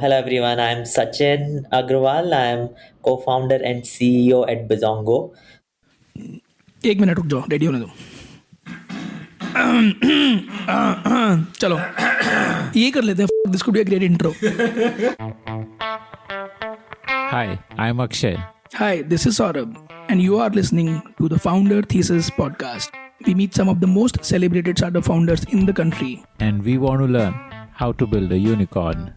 Hello everyone, I'm Sachin Agrawal. I'm co-founder and CEO at Bizongo. 1 minute रुक जाओ ready होने दो चलो ये कर लेते हैं this could be a great intro Hi, I'm Akshay. Hi, this is Saurabh and you are listening to the Founder Thesis podcast. We meet some of the most celebrated startup founders in the country. And we want to learn how to build a unicorn.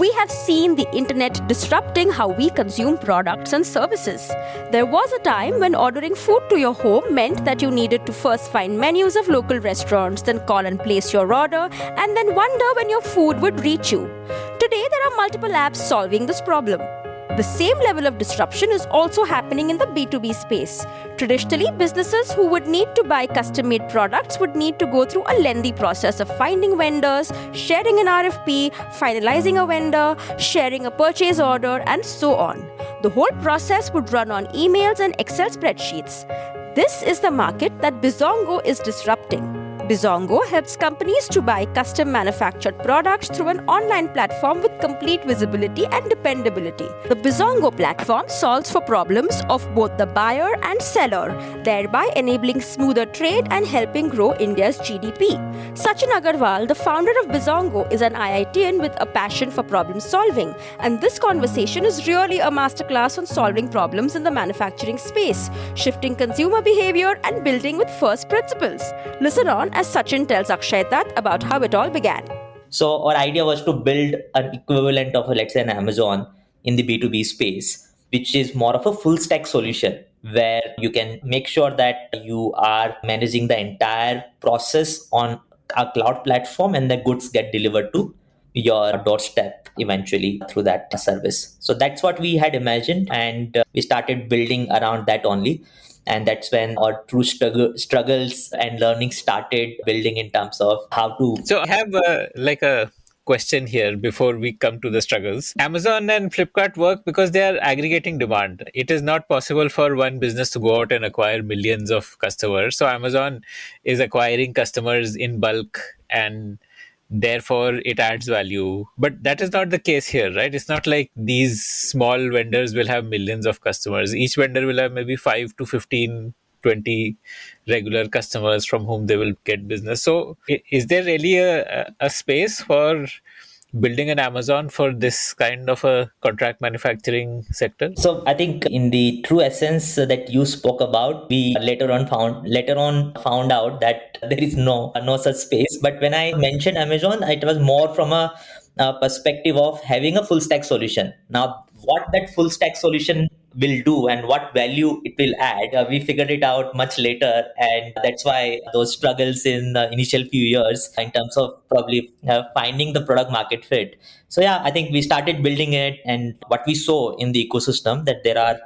We have seen the internet disrupting how we consume products and services. There was a time when ordering food to your home meant that you needed to first find menus of local restaurants, then call and place your order, and then wonder when your food would reach you. Today, there are multiple apps solving this problem. The same level of disruption is also happening in the B2B space. Traditionally, businesses who would need to buy custom-made products would need to go through a lengthy process of finding vendors, sharing an RFP, finalizing a vendor, sharing a purchase order, and so on. The whole process would run on emails and Excel spreadsheets. This is the market that Bizongo is disrupting. Bizongo helps companies to buy custom manufactured products through an online platform with complete visibility and dependability. The Bizongo platform solves for problems of both the buyer and seller, thereby enabling smoother trade and helping grow India's GDP. Sachin Agrawal, the founder of Bizongo, is an IITian with a passion for problem solving, and this conversation is really a masterclass on solving problems in the manufacturing space, shifting consumer behavior and building with first principles. Listen on as Sachin tells Akshay Datt about how it all began. So our idea was to build an equivalent of, let's say, an Amazon in the B2B space, which is more of a full stack solution where you can make sure that you are managing the entire process on a cloud platform and the goods get delivered to your doorstep eventually through that service. So that's what we had imagined, and we started building around that only. And that's when our true struggles and learning started building in terms of how to. So I have a question here before we come to the struggles. Amazon and Flipkart work because they are aggregating demand. It is not possible for one business to go out and acquire millions of customers. So Amazon is acquiring customers in bulk and therefore it adds value. But that is not the case here, right? It's not like these small vendors will have millions of customers. Each vendor will have maybe 5 to 15, 20 regular customers from whom they will get business. So is there really a space for building an Amazon for this kind of a contract manufacturing sector? So I think in the true essence that you spoke about, we later on found out that there is no such space. But when I mentioned Amazon, it was more from a perspective of having a full stack solution. Now, what that full stack solution will do and what value it will add, we figured it out much later, and that's why those struggles in the initial few years in terms of probably finding the product market fit. So yeah, I think we started building it, and what we saw in the ecosystem that there are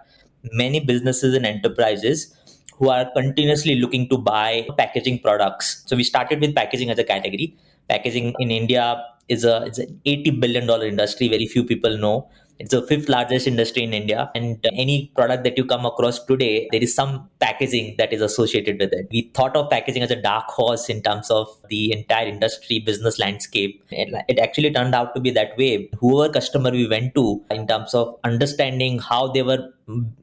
many businesses and enterprises who are continuously looking to buy packaging products. So we started with packaging as a category. Packaging in India it's an $80 billion industry. Very few people know. It's the fifth largest industry in India. And any product that you come across today, there is some packaging that is associated with it. We thought of packaging as a dark horse in terms of the entire industry business landscape. It actually turned out to be that way. Whoever customer we went to in terms of understanding how they were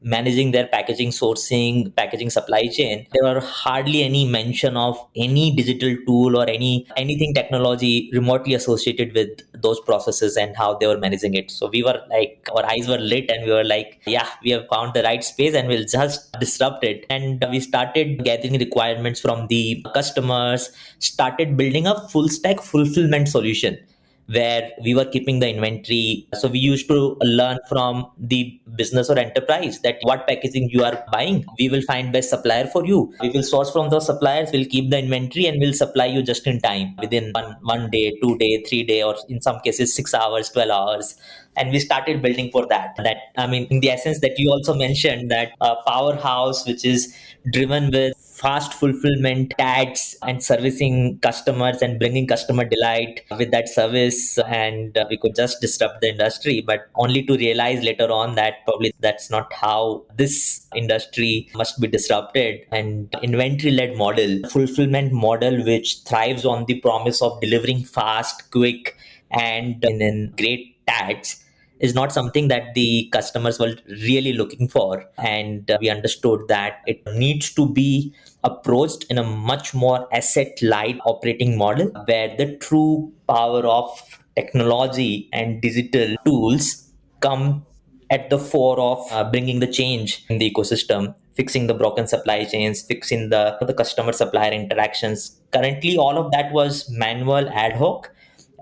managing their packaging sourcing, packaging supply chain, there were hardly any mention of any digital tool or anything technology remotely associated with those processes and how they were managing it. So we were like, our eyes were lit and we were like, yeah, we have found the right space and we'll just disrupt it. And we started gathering requirements from the customers, started building a full stack fulfillment solution where we were keeping the inventory. So we used to learn from the business or enterprise that what packaging you are buying, we will find best supplier for you. We will source from those suppliers, we'll keep the inventory and we'll supply you just in time within one day, 2 day, 3 day, or in some cases 6 hours, 12 hours. and we started building for that. I mean, in the essence that you also mentioned, that powerhouse which is driven with fast fulfillment ads and servicing customers and bringing customer delight with that service, and we could just disrupt the industry, but only to realize later on that probably that's not how this industry must be disrupted. And inventory led model, fulfillment model which thrives on the promise of delivering fast, quick, and in great tags, is not something that the customers were really looking for. And we understood that it needs to be approached in a much more asset light operating model, where the true power of technology and digital tools come at the fore of bringing the change in the ecosystem, fixing the broken supply chains, fixing the customer supplier interactions. Currently, all of that was manual ad hoc,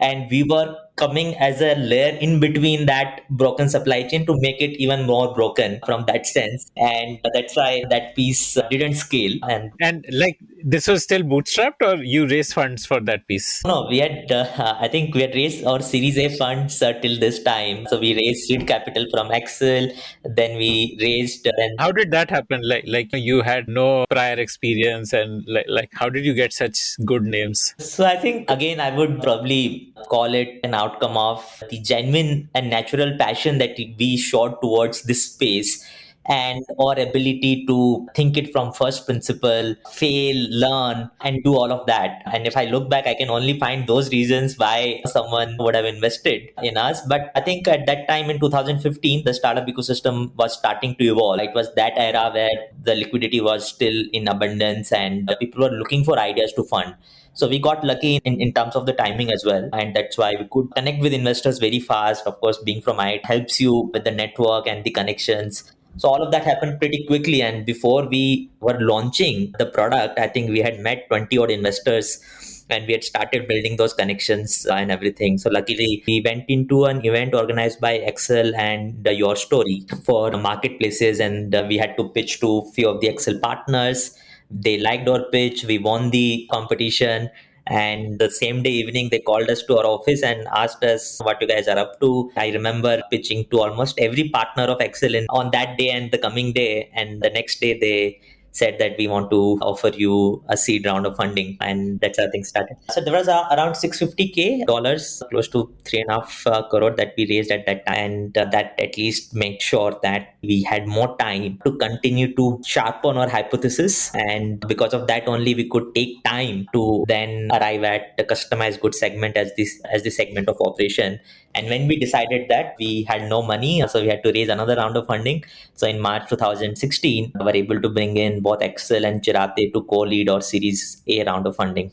and we were coming as a layer in between that broken supply chain to make it even more broken from that sense. And that's why that piece didn't scale. And And like this was still bootstrapped, or you raised funds for that piece? no, we had, I think we had raised our Series A funds till this time. So we raised seed capital from Accel, then we raised, then How did that happen? Like you had no prior experience, and like how did you get such good names? so I think again I would probably call it an outcome of the genuine and natural passion that we showed towards this space, and our ability to think it from first principle, fail, learn, and do all of that. And if I look back, I can only find those reasons why someone would have invested in us. But I think at that time in 2015, the startup ecosystem was starting to evolve. It was that era where the liquidity was still in abundance and people were looking for ideas to fund. So we got lucky in terms of the timing as well. And that's why we could connect with investors very fast. Of course, being from IIT helps you with the network and the connections. So all of that happened pretty quickly. And before we were launching the product, I think we had met 20 odd investors and we had started building those connections and everything. So luckily, we went into an event organized by Accel and Your Story for marketplaces, and we had to pitch to a few of the Accel partners. They liked our pitch. We won the competition. And the same day evening, they called us to our office and asked us what you guys are up to. I remember pitching to almost every partner of Accel on that day and the coming day. And the next day, they said that we want to offer you a seed round of funding, and that's how things started. So there was around $650K, close to 3.5 crore that we raised at that time, and that at least made sure that we had more time to continue to sharpen our hypothesis, and because of that only we could take time to then arrive at the customized goods segment as the segment of operation. And when we decided that, we had no money, so we had to raise another round of funding. So in March 2016, we were able to bring in both Accel and Chiratae to co-lead our Series A round of funding.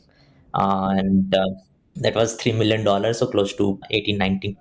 And that was $3 million, so close to 18,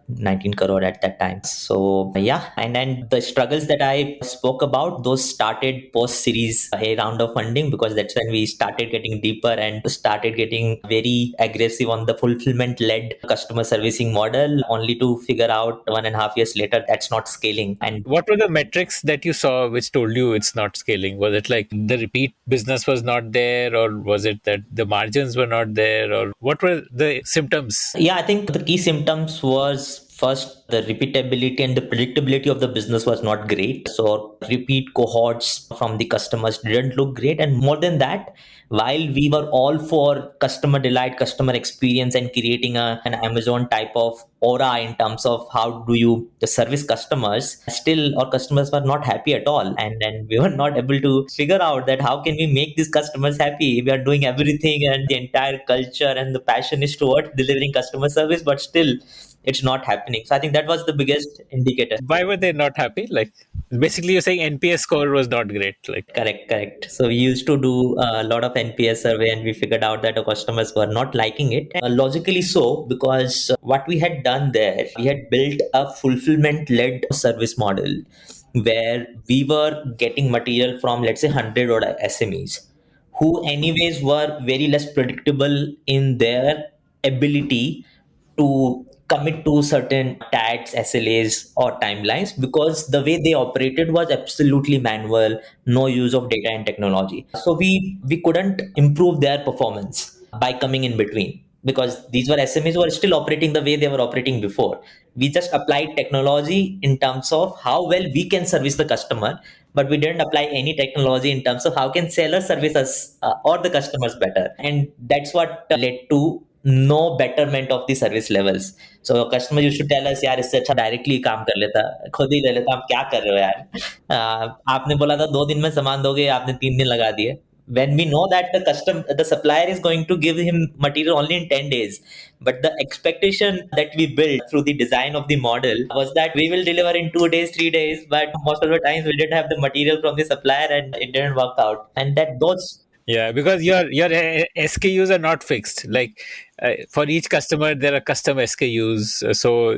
19 crore at that time. So yeah, and then the struggles that I spoke about, those started post Series A round of funding, because that's when we started getting deeper and started getting very aggressive on the fulfillment led customer servicing model, only to figure out 1.5 years later that's not scaling. And What were the metrics that you saw which told you it's not scaling? Was it like the repeat business was not there, or was it that the margins were not there, or what were the symptoms? yeah, I think the key symptoms was first the repeatability and the predictability of the business was not great. So repeat cohorts from the customers didn't look great. And more than that, while we were all for customer delight, customer experience, and creating an Amazon type of aura in terms of how do you service customers, still our customers were not happy at all. And then we were not able to figure out that how can we make these customers happy. We are doing everything and the entire culture and the passion is towards delivering customer service, but still it's not happening. So I think that was the biggest indicator. Why were they not happy? Like basically you're saying NPS score was not great. Like Correct. So we used to do a lot of NPS survey and we figured out that our customers were not liking it. Logically so, because what we had done there, we had built a fulfillment led service model where we were getting material from, let's say, 100 odd SMEs who anyways were very less predictable in their ability to commit to certain tags, SLAs, or timelines, because the way they operated was absolutely manual, no use of data and technology. So we couldn't improve their performance by coming in between. because these were SMEs who were still operating the way they were operating before. We just applied technology in terms of how well we can service the customer, but we didn't apply any technology in terms of how can sellers service us or the customers better. And that's what led to no betterment of the service levels. So customer used to tell us, यार इससे अच्छा directly काम कर लेता, खुद ही ले लेता, आप क्या कर रहे हो यार? आपने बोला था 2 दिन में सामान दोगे, आपने 3 दिन लगा दिए. When we know that the supplier is going to give him material only in 10 days, but the expectation that we built through the design of the model was that we will deliver in 2 days, 3 days, but most of the times we didn't have the material from the supplier and it didn't work out. And that those Yeah, because your SKUs are not fixed. Like for each customer, there are custom SKUs. So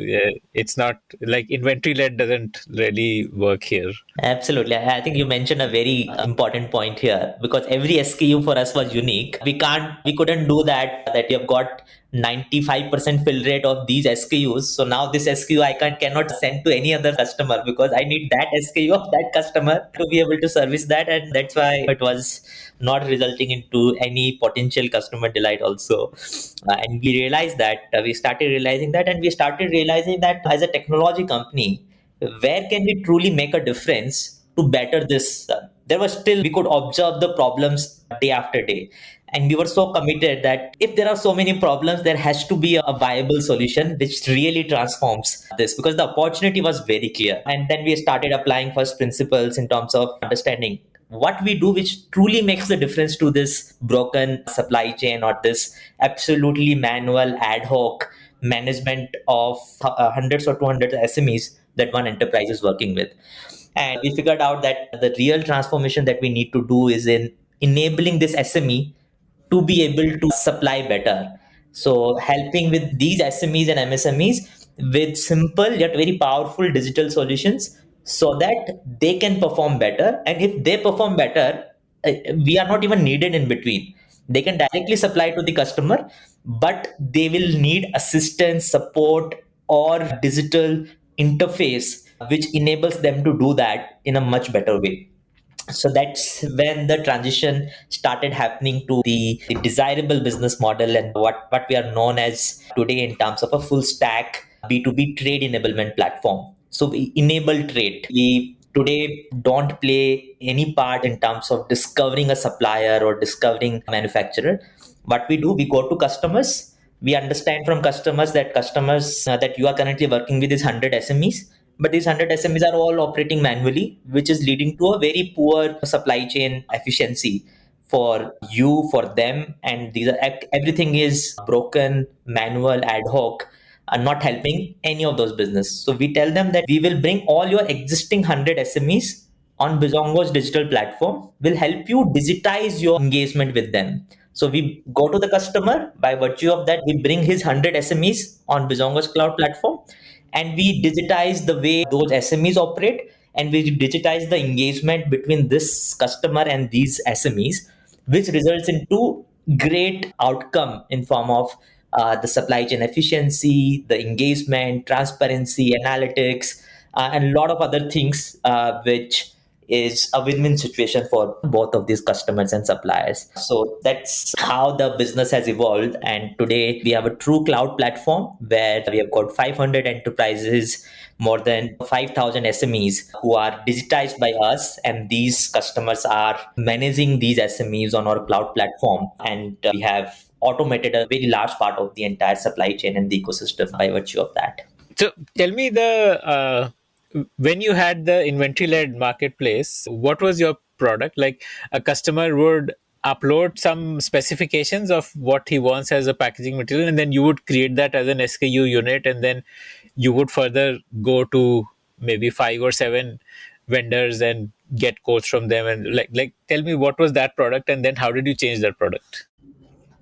it's not like inventory led doesn't really work here. Absolutely. I think you mentioned a very important point here because every SKU for us was unique. We couldn't do that you have got 95% fill rate of these SKUs. So now this SKU cannot send to any other customer because I need that SKU of that customer to be able to service that. And that's why it was not resulting into any potential customer delight also. And we realized that we started realizing that, and we started realizing that as a technology company, where can we truly make a difference to better this? There was still, we could observe the problems day after day. And we were so committed that if there are so many problems, there has to be a viable solution which really transforms this because the opportunity was very clear. And then we started applying first principles in terms of understanding what we do which truly makes the difference to this broken supply chain or this absolutely manual ad hoc management of hundreds or 200 SMEs that one enterprise is working with. And we figured out that the real transformation that we need to do is in enabling this SME to be able to supply better. So helping with these SMEs and MSMEs with simple yet very powerful digital solutions so that they can perform better. And if they perform better, we are not even needed in between. They can directly supply to the customer, but they will need assistance, support, or digital interface which enables them to do that in a much better way. So that's when the transition started happening to the desirable business model and what we are known as today in terms of a full stack B2B trade enablement platform. So we enable trade. We today don't play any part in terms of discovering a supplier or discovering a manufacturer. What we do, we go to customers. We understand from customers that you are currently working with is 100 SMEs, but these 100 SMEs are all operating manually, which is leading to a very poor supply chain efficiency for you, for them. And everything is broken, manual, ad hoc, and not helping any of those business. So we tell them that we will bring all your existing 100 SMEs on Bizongo's digital platform, will help you digitize your engagement with them. So we go to the customer, by virtue of that, we bring his 100 SMEs on Bizongo's cloud platform, and we digitize the way those SMEs operate, and we digitize the engagement between this customer and these SMEs, which results into great outcome in form of the supply chain efficiency, the engagement, transparency, analytics, and a lot of other things, which is a win-win situation for both of these customers and suppliers. So that's how the business has evolved. And today we have a true cloud platform where we have got 500 enterprises, more than 5,000 SMEs who are digitized by us. And these customers are managing these SMEs on our cloud platform. And we have automated a very large part of the entire supply chain and the ecosystem by virtue of that. So tell me when you had the inventory led marketplace, what was your product? Like a customer would upload some specifications of what he wants as a packaging material, and then you would create that as an SKU unit, and then you would further go to maybe 5 or 7 vendors and get quotes from them. And like tell me what was that product, and then how did you change that product?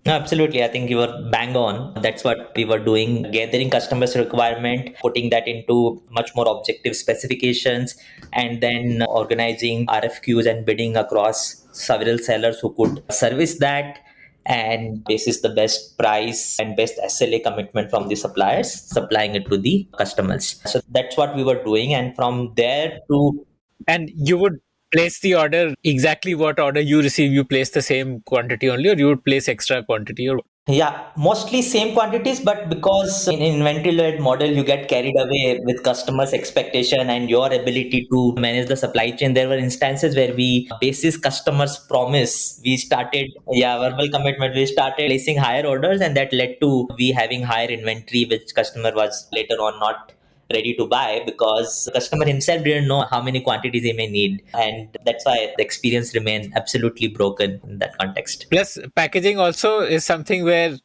No, absolutely. I think you were bang on. That's what we were doing, gathering customers' requirement, putting that into much more objective specifications, and then organizing RFQs and bidding across several sellers who could service that. And basis the best price and best SLA commitment from the suppliers, supplying it to the customers. So that's what we were doing. And from there to And you would place the order exactly what order you receive. You place the same quantity only, or you would place extra quantity, or Yeah, mostly same quantities, but because in inventory-led model, you get carried away with customers' expectation and your ability to manage the supply chain. There were instances where we, basis customers' promise, we started, yeah, verbal commitment, we started placing higher orders, and that led to we having higher inventory, which customer was later on not ready to buy because the customer himself didn't know how many quantities he may need, and that's why the experience remained absolutely broken in that context. Plus, packaging also is something where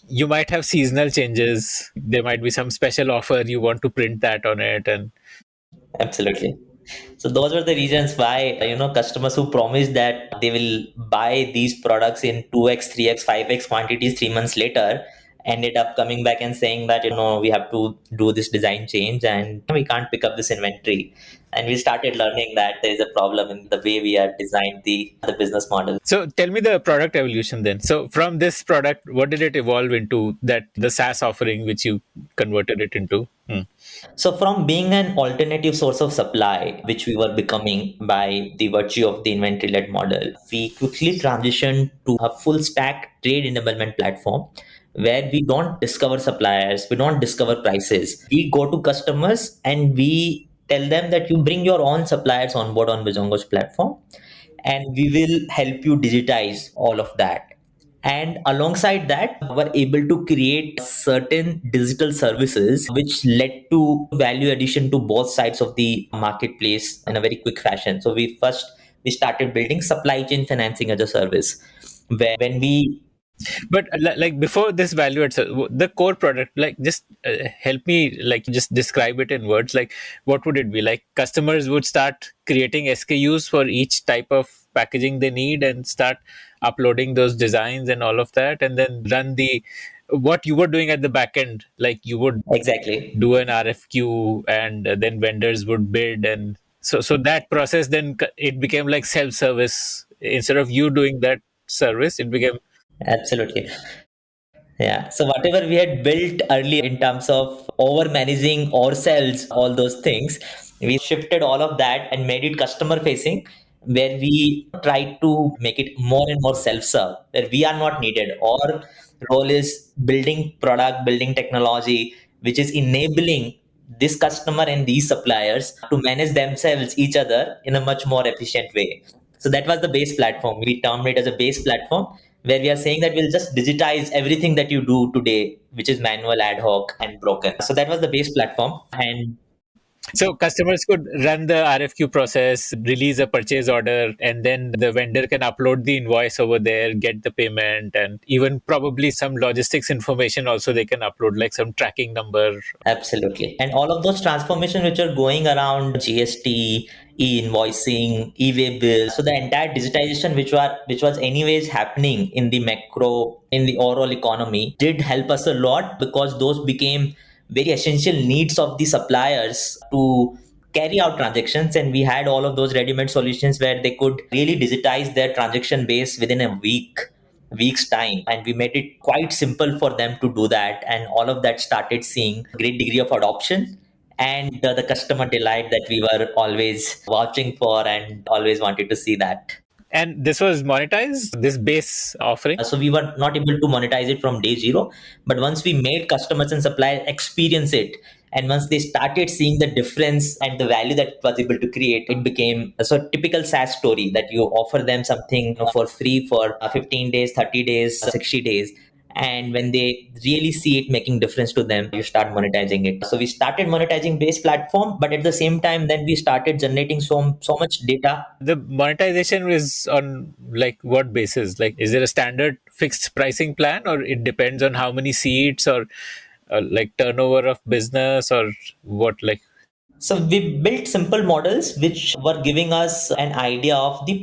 you might have seasonal changes. There might be some special offer, you want to print that on it. And Absolutely. So those were the reasons why customers who promised that they will buy these products in 2x, 3x, 5x quantities 3 months later ended up coming back and saying that we have to do this design change and we can't pick up this inventory. And we started learning that there is a problem in the way we have designed the business model. so tell me the product evolution then. So from this product, what did it evolve into, that the SaaS offering which you converted it into? So, from being an alternative source of supply, which we were becoming by the virtue of the inventory led model, we quickly transitioned to a full stack trade enablement platform where we don't discover suppliers, we don't discover prices. We go to customers and we tell them that you bring your own suppliers on board on Bizongo's platform and we will help you digitize all of that. And alongside that, were able to create certain digital services which led to value addition to both sides of the marketplace in a very quick fashion. So we started building supply chain financing as a service where when we But like before this value itself, the core product, like just help me, like just describe it in words. Like what would it be? Like customers would start creating SKUs for each type of packaging they need and start uploading those designs and all of that, and then run the what you were doing at the back end. Like you would exactly. do an RFQ, and then vendors would bid, and so that process then it became like self service. Instead of you doing that service, it became. Absolutely. Yeah. So whatever we had built earlier in terms of over managing ourselves, all those things, we shifted all of that and made it customer facing, where we tried to make it more and more self-serve, where we are not needed. Our role is building product, building technology, which is enabling this customer and these suppliers to manage themselves, each other in a much more efficient way. So that was the base platform. We termed it as a base platform where we are saying that we'll just digitize everything that you do today, which is manual, ad hoc, and broken. So that was the base platform. And So customers could run the RFQ process, release a purchase order, and then the vendor can upload the invoice over there, get the payment, and even probably some logistics information also they can upload, like some tracking number. absolutely. And all of those transformations which are going around GST, e-invoicing, e-way bills. So the entire digitization which was anyways happening in the macro, in the overall economy, did help us a lot because those became very essential needs of the suppliers to carry out transactions, and we had all of those ready-made solutions where they could really digitize their transaction base within a week's time, and we made it quite simple for them to do that, and all of that started seeing a great degree of adoption and the customer delight that we were always watching for and always wanted to see that. And this was monetized, this base offering. So we were not able to monetize it from day zero, but once we made customers and suppliers experience it, and once they started seeing the difference and the value that it was able to create, it became a sort of typical SaaS story that you offer them something for free for 15 days, 30 days, 60 days. And when they really see it making difference to them, you start monetizing it. So we started monetizing base platform, but at the same time, then we started generating so much data. The monetization is on like what basis? Like, is there a standard fixed pricing plan, or it depends on how many seats, or like turnover of business, or what? Like, So we built simple models which were giving us an idea of the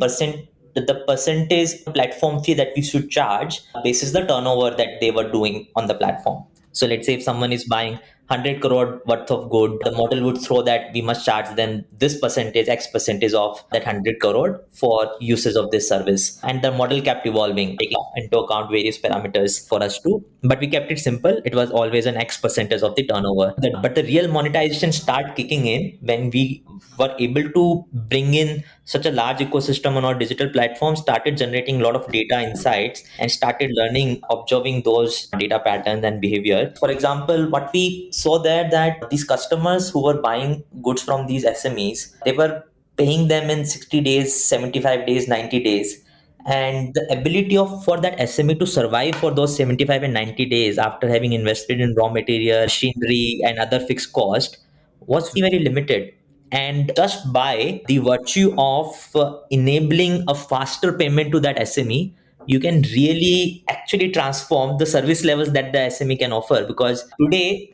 percentage platform fee that we should charge basis the turnover that they were doing on the platform. So let's say if someone is buying 100 crore worth of good, the model would throw that we must charge them this percentage, X percentage of that 100 crore for uses of this service. And the model kept evolving, taking into account various parameters for us to, but we kept it simple. It was always an X percentage of the turnover. But the real monetization start kicking in when we were able to bring in such a large ecosystem on our digital platform started generating a lot of data insights and started learning, observing those data patterns and behavior. For example, what we saw there that these customers who were buying goods from these SMEs, they were paying them in 60 days, 75 days, 90 days. And the ability of for that SME to survive for those 75 and 90 days after having invested in raw material, machinery, and other fixed cost was very limited. And just by the virtue of enabling a faster payment to that SME, you can really actually transform the service levels that the SME can offer. Because today,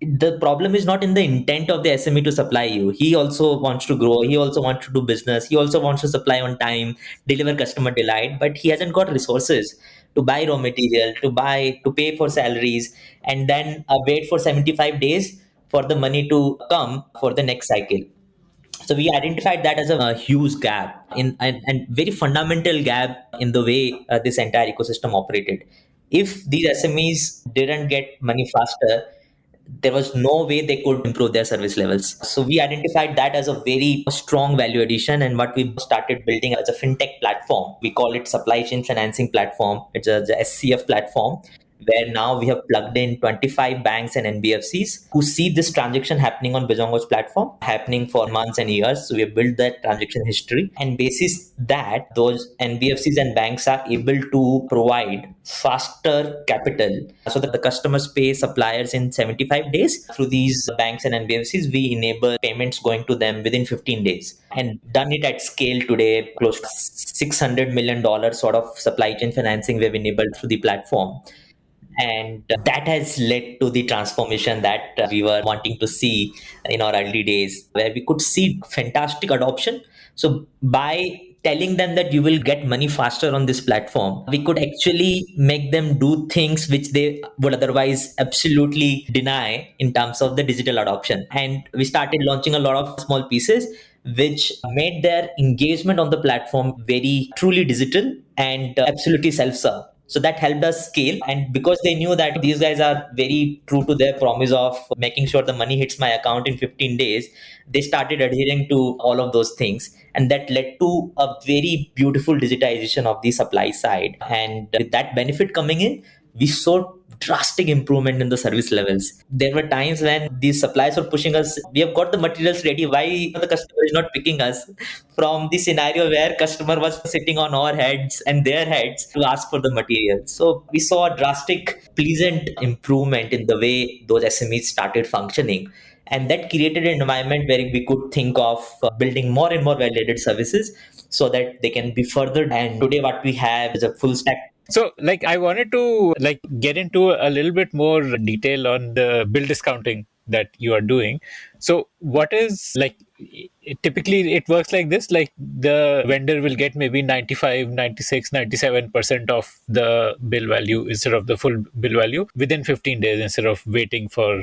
the problem is not in the intent of the SME to supply you. He also wants to grow. He also wants to do business. He also wants to supply on time, deliver customer delight, but he hasn't got resources to buy raw material, to pay for salaries, and then wait for 75 days for the money to come for the next cycle. So we identified that as a huge gap in and very fundamental gap in the way this entire ecosystem operated. If these SMEs didn't get money faster, there was no way they could improve their service levels. So we identified that as a very strong value addition, and what we started building as a fintech platform. We call it supply chain financing platform. It's the SCF platform, where now we have plugged in 25 banks and NBFCs who see this transaction happening on Bizongo's platform, happening for months and years. So we have built that transaction history. And basis that, those NBFCs and banks are able to provide faster capital so that the customers pay suppliers in 75 days. Through these banks and NBFCs, we enable payments going to them within 15 days and done it at scale today, close to $600 million sort of supply chain financing we've enabled through the platform. And that has led to the transformation that we were wanting to see in our early days, where we could see fantastic adoption. So by telling them that you will get money faster on this platform, we could actually make them do things which they would otherwise absolutely deny in terms of the digital adoption. And we started launching a lot of small pieces which made their engagement on the platform very truly digital and absolutely self-serve. So that helped us scale. And because they knew that these guys are very true to their promise of making sure the money hits my account in 15 days, they started adhering to all of those things. And that led to a very beautiful digitization of the supply side. And with that benefit coming in, we saw drastic improvement in the service levels. There were times when these suppliers were pushing us, we have got the materials ready, why the customer is not picking us? From the scenario where customer was sitting on our heads and their heads to ask for the material. So we saw a drastic, pleasant improvement in the way those SMEs started functioning. And that created an environment where we could think of building more and more validated services so that they can be furthered. And today what we have is a full stack. So, I wanted to get into a little bit more detail on the bill discounting that you are doing. So, what is typically it works like this, like the vendor will get maybe 95, 96, 97% of the bill value instead of the full bill value within 15 days instead of waiting for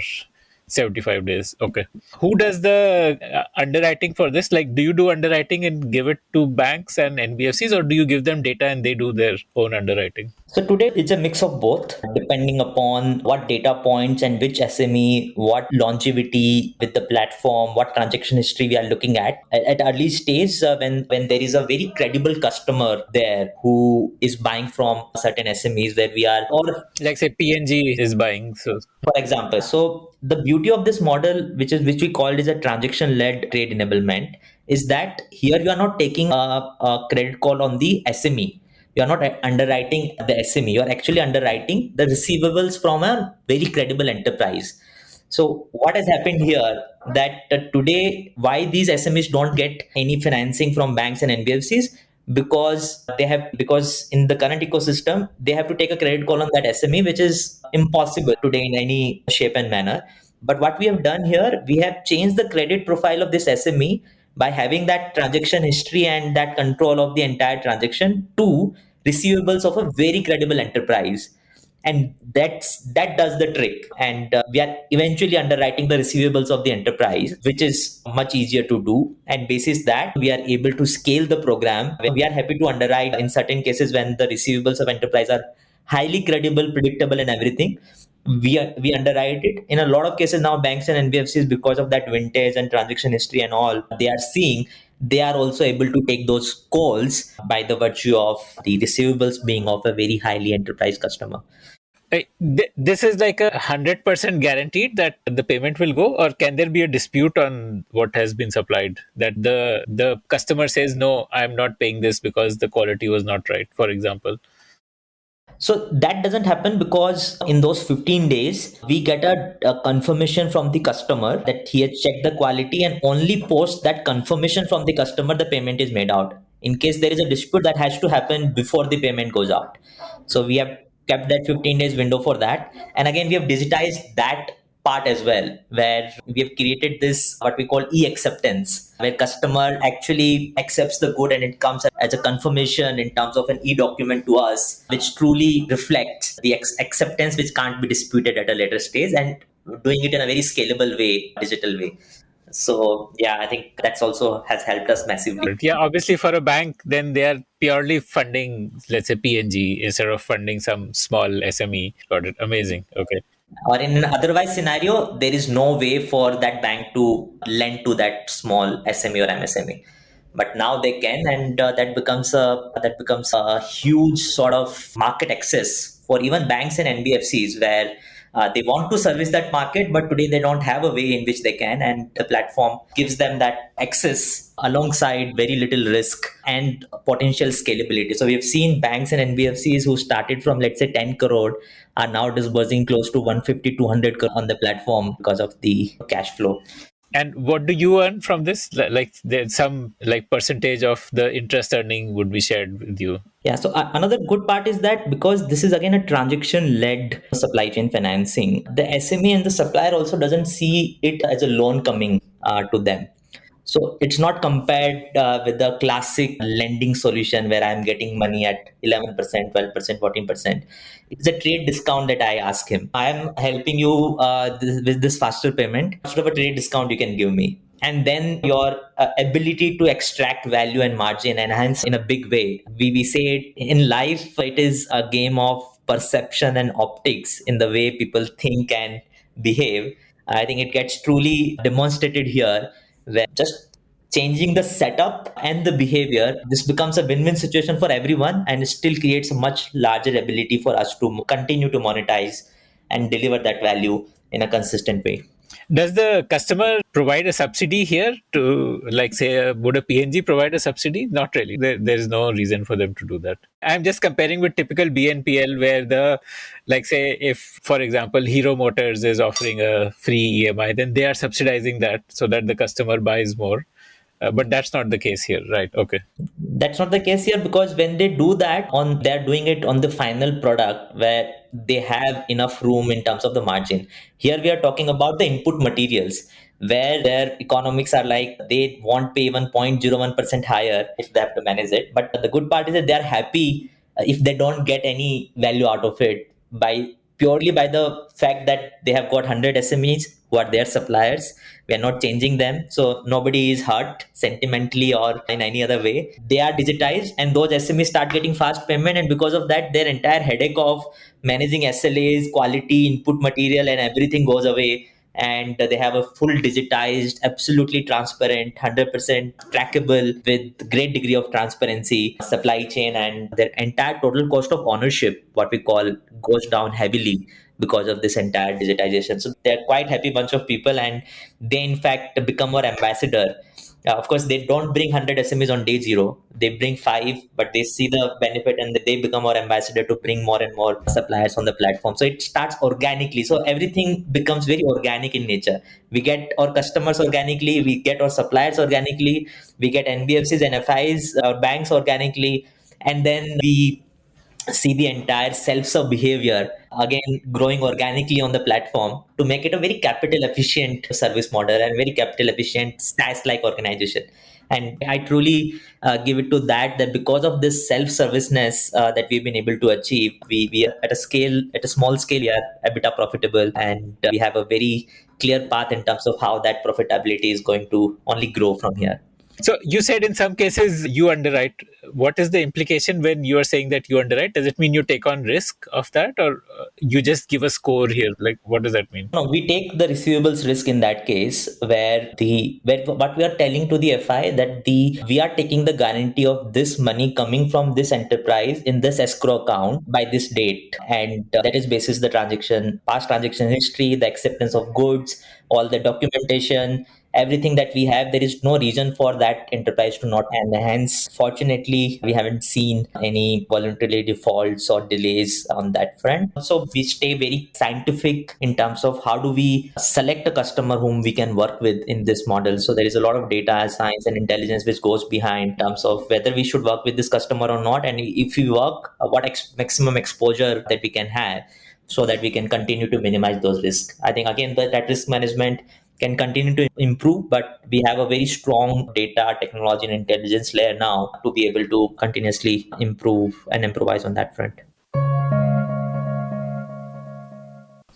75 days. Okay. Who does the underwriting for this? Do you do underwriting and give it to banks and NBFCs, or do you give them data and they do their own underwriting? So today it's a mix of both, depending upon what data points and which SME, what longevity with the platform, what transaction history we are looking at. At early stage, when there is a very credible customer there who is buying from certain SMEs where we are, or Say PNG is buying. So, for example, so the beauty of this model, which we called is a transaction-led trade enablement, is that here you are not taking a credit call on the SME. You are not underwriting the SME. You are actually underwriting the receivables from a very credible enterprise. So what has happened here that today why these SMEs don't get any financing from banks and NBFCs, because in the current ecosystem they have to take a credit call on that SME, which is impossible today in any shape and manner. But what we have done here, we have changed the credit profile of this SME by having that transaction history and that control of the entire transaction to receivables of a very credible enterprise. And that does the trick. And we are eventually underwriting the receivables of the enterprise, which is much easier to do. And basis that, we are able to scale the program. We are happy to underwrite in certain cases when the receivables of enterprise are highly credible, predictable, and everything. We underwrite it. In a lot of cases now, banks and NBFCs, because of that vintage and transaction history and all, they are seeing they are also able to take those calls by the virtue of the receivables being of a very highly enterprise customer. This is like 100% guaranteed that the payment will go, or can there be a dispute on what has been supplied? That the customer says, no, I am not paying this because the quality was not right, for example. So that doesn't happen because in those 15 days, we get a confirmation from the customer that he has checked the quality, and only post that confirmation from the customer, the payment is made out. In case there is a dispute, that has to happen before the payment goes out. So we have kept that 15 days window for that. And again, we have digitized that part as well, where we have created this what we call e-acceptance, where customer actually accepts the good and it comes as a confirmation in terms of an e-document to us, which truly reflects the acceptance, which can't be disputed at a later stage, and doing it in a very scalable way, digital way. So yeah, I think that's also has helped us massively. Yeah, obviously for a bank, then they are purely funding, let's say PNG, instead of funding some small SME. Got it. Amazing. Okay. Or in an otherwise scenario, there is no way for that bank to lend to that small SME or MSME. But now they can, and that becomes a huge sort of market access for even banks and NBFCs, where they want to service that market, but today they don't have a way in which they can, and the platform gives them that access alongside very little risk and potential scalability. So we have seen banks and NBFCs who started from, let's say, 10 crore are now disbursing close to 150, 200 crore on the platform because of the cash flow. And what do you earn from this? Like there's some like percentage of the interest earning would be shared with you. Yeah, so another good part is that because this is again a transaction led supply chain financing, the SME and the supplier also doesn't see it as a loan coming to them. So it's not compared with the classic lending solution where I'm getting money at 11%, 12%, 14%. It's a trade discount that I ask him. I am helping you with this faster payment. What sort of a trade discount you can give me? And then your ability to extract value and margin enhance in a big way. We say it in life, it is a game of perception and optics in the way people think and behave. I think it gets truly demonstrated here, where just changing the setup and the behavior, this becomes a win-win situation for everyone, and it still creates a much larger ability for us to continue to monetize and deliver that value in a consistent way. Does the customer provide a subsidy here to, like, say, would a PNG provide a subsidy? Not really. There's no reason for them to do that. I'm just comparing with typical BNPL where like, say, if, for example, Hero Motors is offering a free EMI, then they are subsidizing that so that the customer buys more. But that's not the case here, right? Okay. That's not the case here, because when they do that, they're doing it on the final product where they have enough room in terms of the margin. Here we are talking about the input materials, where their economics are like they won't pay even 0.01% higher if they have to manage it. But the good part is that they're happy if they don't get any value out of it, by purely by the fact that they have got 100 SMEs who are their suppliers. We are not changing them, so nobody is hurt sentimentally or in any other way. They are digitized, and those SMEs start getting fast payment, and because of that, their entire headache of managing SLAs, quality, input material, and everything goes away. And they have a full digitized, absolutely transparent, 100% trackable with great degree of transparency supply chain, and their entire total cost of ownership, what we call, goes down heavily because of this entire digitization. So they're quite happy bunch of people, and they in fact become our ambassador. Of course, they don't bring 100 SMEs on day zero. They bring five, but they see the benefit and they become our ambassador to bring more and more suppliers on the platform. So it starts organically. So everything becomes very organic in nature. We get our customers organically, we get our suppliers organically, we get NBFCs, NFIs, banks organically, and then we see the entire self-serve behavior again growing organically on the platform to make it a very capital efficient service model and very capital efficient SaaS like organization. And I truly give it to that because of this self-serviceness that we've been able to achieve, we are at a small scale, we are EBITDA profitable, and we have a very clear path in terms of how that profitability is going to only grow from here. So you said in some cases you underwrite. What is the implication when you are saying that you underwrite? Does it mean you take on risk of that, or you just give a score here? Like, what does that mean? No, we take the receivables risk in that case, where what we are telling to the FI that the we are taking the guarantee of this money coming from this enterprise in this escrow account by this date, and that is basis the transaction, past transaction history, the acceptance of goods, all the documentation, everything that we have. There is no reason for that enterprise to not, and hence fortunately we haven't seen any voluntary defaults or delays on that front. So we stay very scientific in terms of how do we select a customer whom we can work with in this model. So there is a lot of data science and intelligence which goes behind in terms of whether we should work with this customer or not, and if we work, what maximum exposure that we can have, so that we can continue to minimize those risks. I think again that risk management can continue to improve, but we have a very strong data, technology, and intelligence layer now to be able to continuously improve and improvise on that front.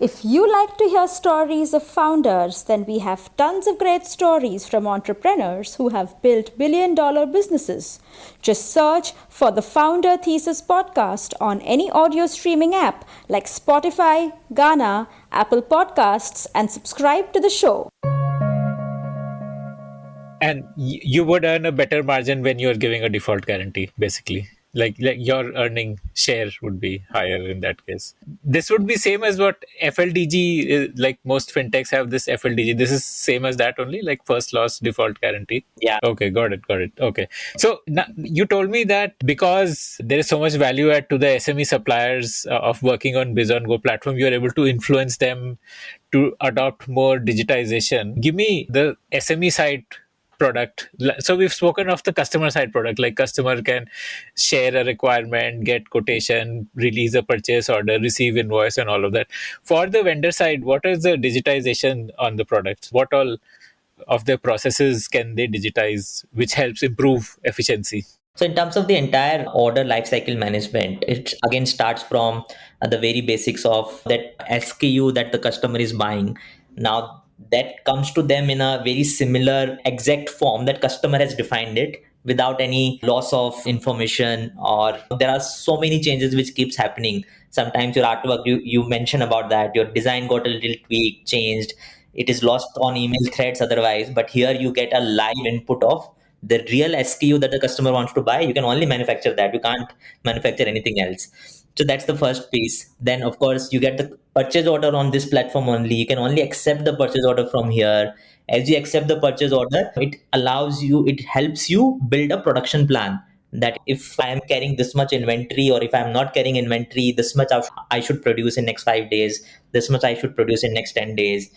If you like to hear stories of founders, then we have tons of great stories from entrepreneurs who have built billion-dollar businesses. Just search for the Founder Thesis podcast on any audio streaming app like Spotify, Gaana, Apple Podcasts, and subscribe to the show. And you would earn a better margin when you're giving a default guarantee, basically. Like your earning share would be higher in that case. This would be same as what FLDG is, like most fintechs have this FLDG. This is same as that only, like first loss default guarantee. Yeah. Okay, got it. Okay. So now you told me that because there is so much value add to the SME suppliers of working on Bizongo platform, you are able to influence them to adopt more digitization. Give me the SME-Side product. So we've spoken of the customer side product, like customer can share a requirement, get quotation, release a purchase order, receive invoice, and all of that. For the vendor side, what is the digitization on the products? What all of their processes can they digitize, which helps improve efficiency? So in terms of the entire order lifecycle management, it again starts from the very basics of that SKU that the customer is buying. Now that comes to them in a very similar exact form that customer has defined it, without any loss of information, or there are so many changes which keeps happening. Sometimes your artwork, you mentioned about that, your design got a little tweaked, changed, it is lost on email threads otherwise, but here you get a live input of the real SKU that the customer wants to buy. You can only manufacture that. You can't manufacture anything else. So that's the first piece. Then, of course, you get the purchase order on this platform only. You can only accept the purchase order from here. As you accept the purchase order, it helps you build a production plan, that if I am carrying this much inventory, or if I'm not carrying inventory, this much I should produce in next 5 days, this much I should produce in next 10 days.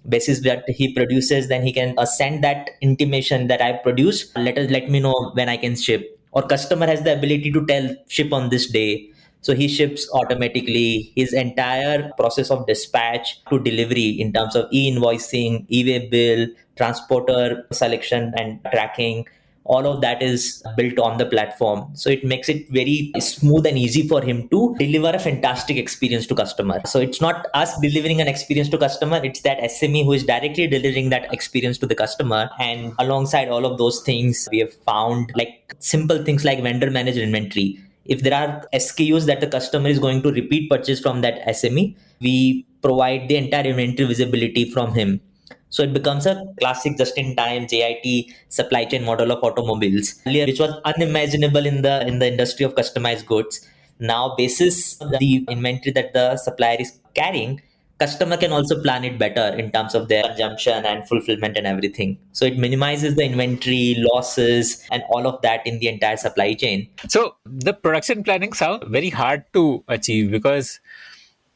Basis that he produces, then he can send that intimation that I produced, let me know when I can ship, or customer has the ability to tell ship on this day, so he ships automatically. His entire process of dispatch to delivery in terms of e-invoicing, e-way bill, transporter selection and tracking, all of that is built on the platform. So it makes it very smooth and easy for him to deliver a fantastic experience to customer. So it's not us delivering an experience to customer, it's that SME who is directly delivering that experience to the customer. And alongside all of those things, we have found like simple things like vendor managed inventory. If there are SKUs that the customer is going to repeat purchase from that SME, we provide the entire inventory visibility from him. So it becomes a classic just-in-time JIT supply chain model of automobiles, earlier, which was unimaginable in the industry of customized goods. Now, basis the inventory that the supplier is carrying, customer can also plan it better in terms of their consumption and fulfillment and everything. So it minimizes the inventory losses and all of that in the entire supply chain. So the production planning sounds very hard to achieve because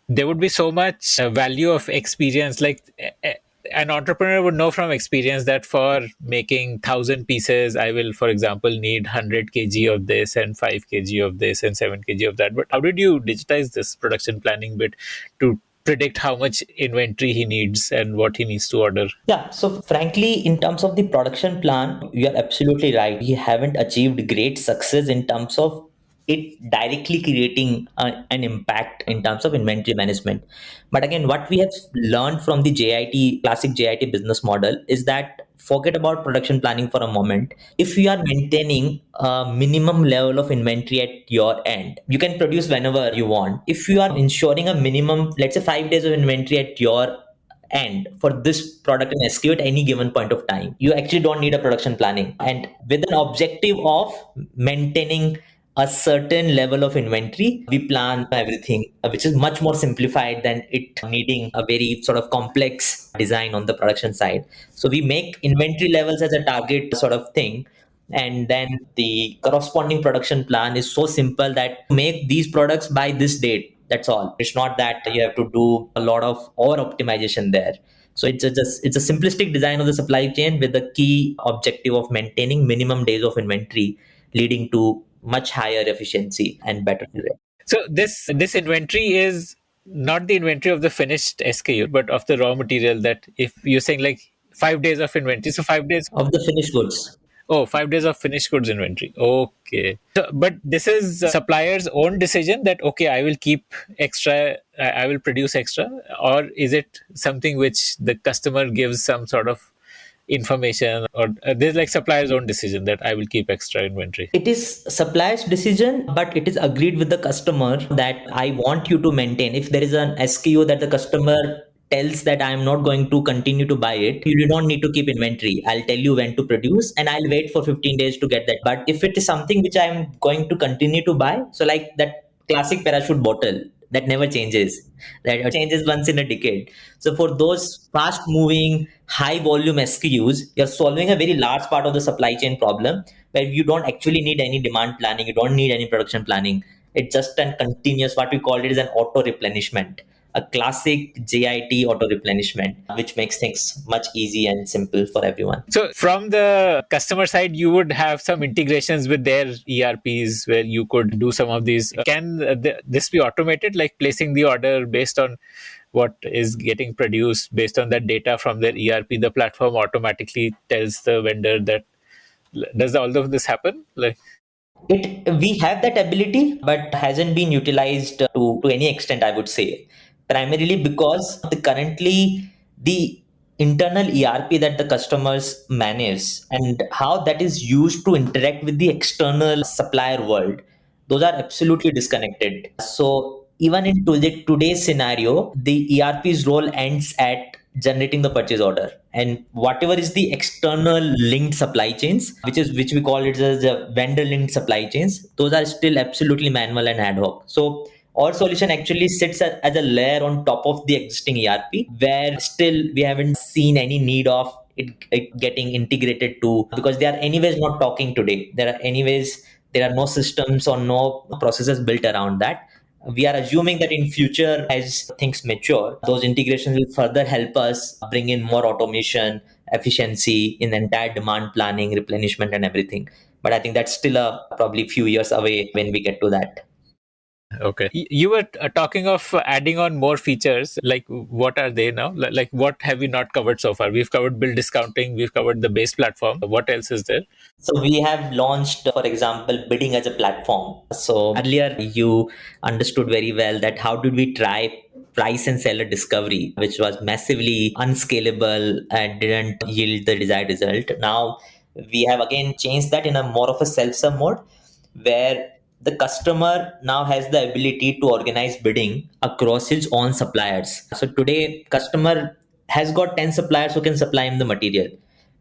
there would be so much value of experience. Like an entrepreneur would know from experience that for making 1,000 pieces, I will, for example, need 100 kg of this and 5 kg of this and 7 kg of that. But how did you digitize this production planning bit to predict how much inventory he needs and what he needs to order? Yeah, so frankly, in terms of the production plan, you are absolutely right. We haven't achieved great success in terms of it directly creating an impact in terms of inventory management. But again, what we have learned from the JIT, classic JIT business model is that forget about production planning for a moment. If you are maintaining a minimum level of inventory at your end, you can produce whenever you want. If you are ensuring a minimum, let's say 5 days of inventory at your end for this product and SKU at any given point of time, you actually don't need a production planning. And with an objective of maintaining a certain level of inventory, we plan everything, which is much more simplified than it needing a very sort of complex design on the production side. So we make inventory levels as a target sort of thing. And then the corresponding production plan is so simple that make these products by this date. That's all. It's not that you have to do a lot of over optimization there. So it's a simplistic design of the supply chain with the key objective of maintaining minimum days of inventory, leading to much higher efficiency and better result. So this inventory is not the inventory of the finished SKU, but of the raw material. That if you're saying like 5 days of inventory, so 5 days. Of the finished goods. Oh, 5 days of finished goods inventory. Okay. So, but this is supplier's own decision that, okay, I will keep extra, I will produce extra, or is it something which the customer gives some sort of information, or there's like supplier's own decision that I will keep extra inventory? It is supplier's decision, but it is agreed with the customer that I want you to maintain. If there is an SKU that the customer tells that I am not going to continue to buy it, you do not need to keep inventory. I'll tell you when to produce and I'll wait for 15 days to get that. But if it is something which I'm going to continue to buy, so like that classic parachute bottle that never changes, that changes once in a decade. So for those fast moving, high volume SKUs, you're solving a very large part of the supply chain problem where you don't actually need any demand planning, you don't need any production planning. It's just a continuous, what we call it is an auto replenishment, a classic JIT auto replenishment, which makes things much easy and simple for everyone. So from the customer side, you would have some integrations with their ERPs where you could do some of these. Can this be automated, like placing the order based on what is getting produced based on that data from their ERP? The platform automatically tells the vendor that. Does all of this happen? Like, We have that ability, but hasn't been utilized to any extent, I would say. Primarily because currently the internal ERP that the customers manage and how that is used to interact with the external supplier world, those are absolutely disconnected. So even in today's scenario, the ERP's role ends at generating the purchase order, and whatever is the external linked supply chains, which we call it as the vendor linked supply chains, those are still absolutely manual and ad hoc. So our solution actually sits as a layer on top of the existing ERP, where still we haven't seen any need of it getting integrated to, because they are anyways not talking today. There are no systems or no processes built around that. We are assuming that in future, as things mature, those integrations will further help us bring in more automation, efficiency in the entire demand planning, replenishment, and everything. But I think that's still probably few years away when we get to that. okay. You were talking of adding on more features. Like, what are they now? Like, what have we not covered so far? We've covered bill discounting. We've covered the base platform. What else is there? So we have launched, for example, bidding as a platform. So earlier you understood very well that how did we try price and seller discovery, which was massively unscalable and didn't yield the desired result. Now we have again changed that in a more of a self-serve mode, where the customer now has the ability to organize bidding across his own suppliers. So today, customer has got 10 suppliers who can supply him the material.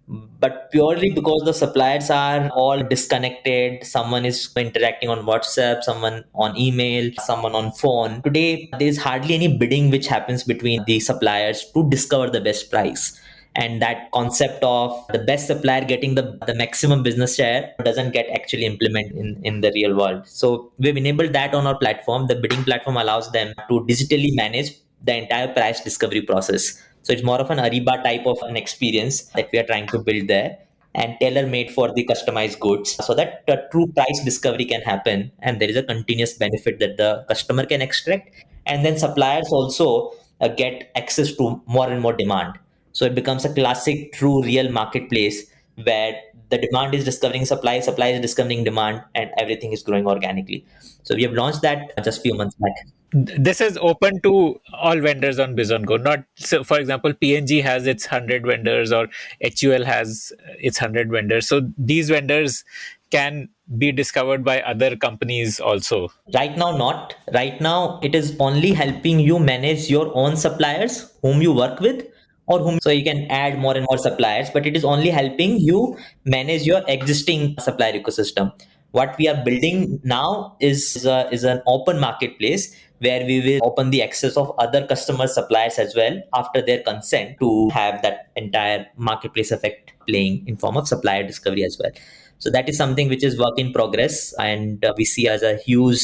But purely because the suppliers are all disconnected, someone is interacting on WhatsApp, someone on email, someone on phone. Today, there's hardly any bidding which happens between the suppliers to discover the best price. And that concept of the best supplier getting the maximum business share doesn't get actually implemented in the real world. So we've enabled that on our platform. The bidding platform allows them to digitally manage the entire price discovery process. So it's more of an Ariba type of an experience that we are trying to build there, and tailor made for the customized goods, so that the true price discovery can happen and there is a continuous benefit that the customer can extract. And then suppliers also get access to more and more demand. So it becomes a classic, true, real marketplace where the demand is discovering supply, supply is discovering demand, and everything is growing organically. So we have launched that just a few months back. This is open to all vendors on Bizongo. Not so, for example, PNG has its 100 vendors, or HUL has its 100 vendors. So these vendors can be discovered by other companies also. Right now, not. Right now, it is only helping you manage your own suppliers whom you work with, or whom, so you can add more and more suppliers, but it is only helping you manage your existing supplier ecosystem. What we are building now is an open marketplace where we will open the access of other customer suppliers as well after their consent to have that entire marketplace effect playing in form of supplier discovery as well. So that is something which is work in progress, and we see as a huge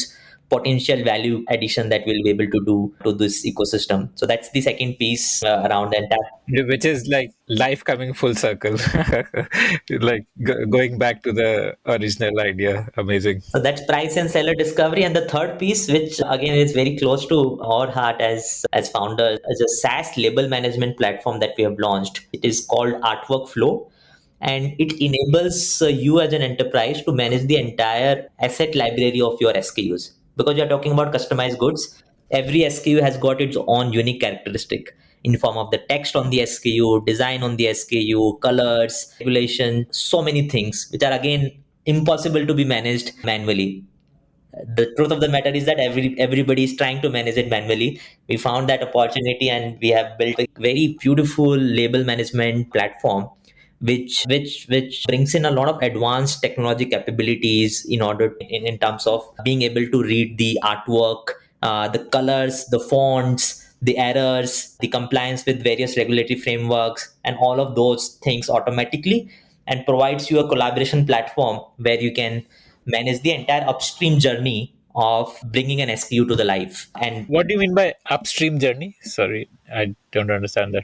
potential value addition that we'll be able to do to this ecosystem. So that's the second piece around the entire. Which is like life coming full circle, like going back to the original idea. Amazing. So that's price and seller discovery. And the third piece, which again is very close to our heart as founders, is a SaaS label management platform that we have launched. It is called Artwork Flow, and it enables you as an enterprise to manage the entire asset library of your SKUs. Because you're talking about customized goods, every SKU has got its own unique characteristic in form of the text on the SKU, design on the SKU, colors, regulation, so many things, which are again impossible to be managed manually. The truth of the matter is that everybody is trying to manage it manually. We found that opportunity, and we have built a very beautiful label management platform which brings in a lot of advanced technology capabilities in order in terms of being able to read the artwork, the colors, the fonts, the errors, the compliance with various regulatory frameworks, and all of those things automatically, and provides you a collaboration platform where you can manage the entire upstream journey of bringing an SKU to the life. And What do you mean by upstream journey? Sorry, I don't understand that.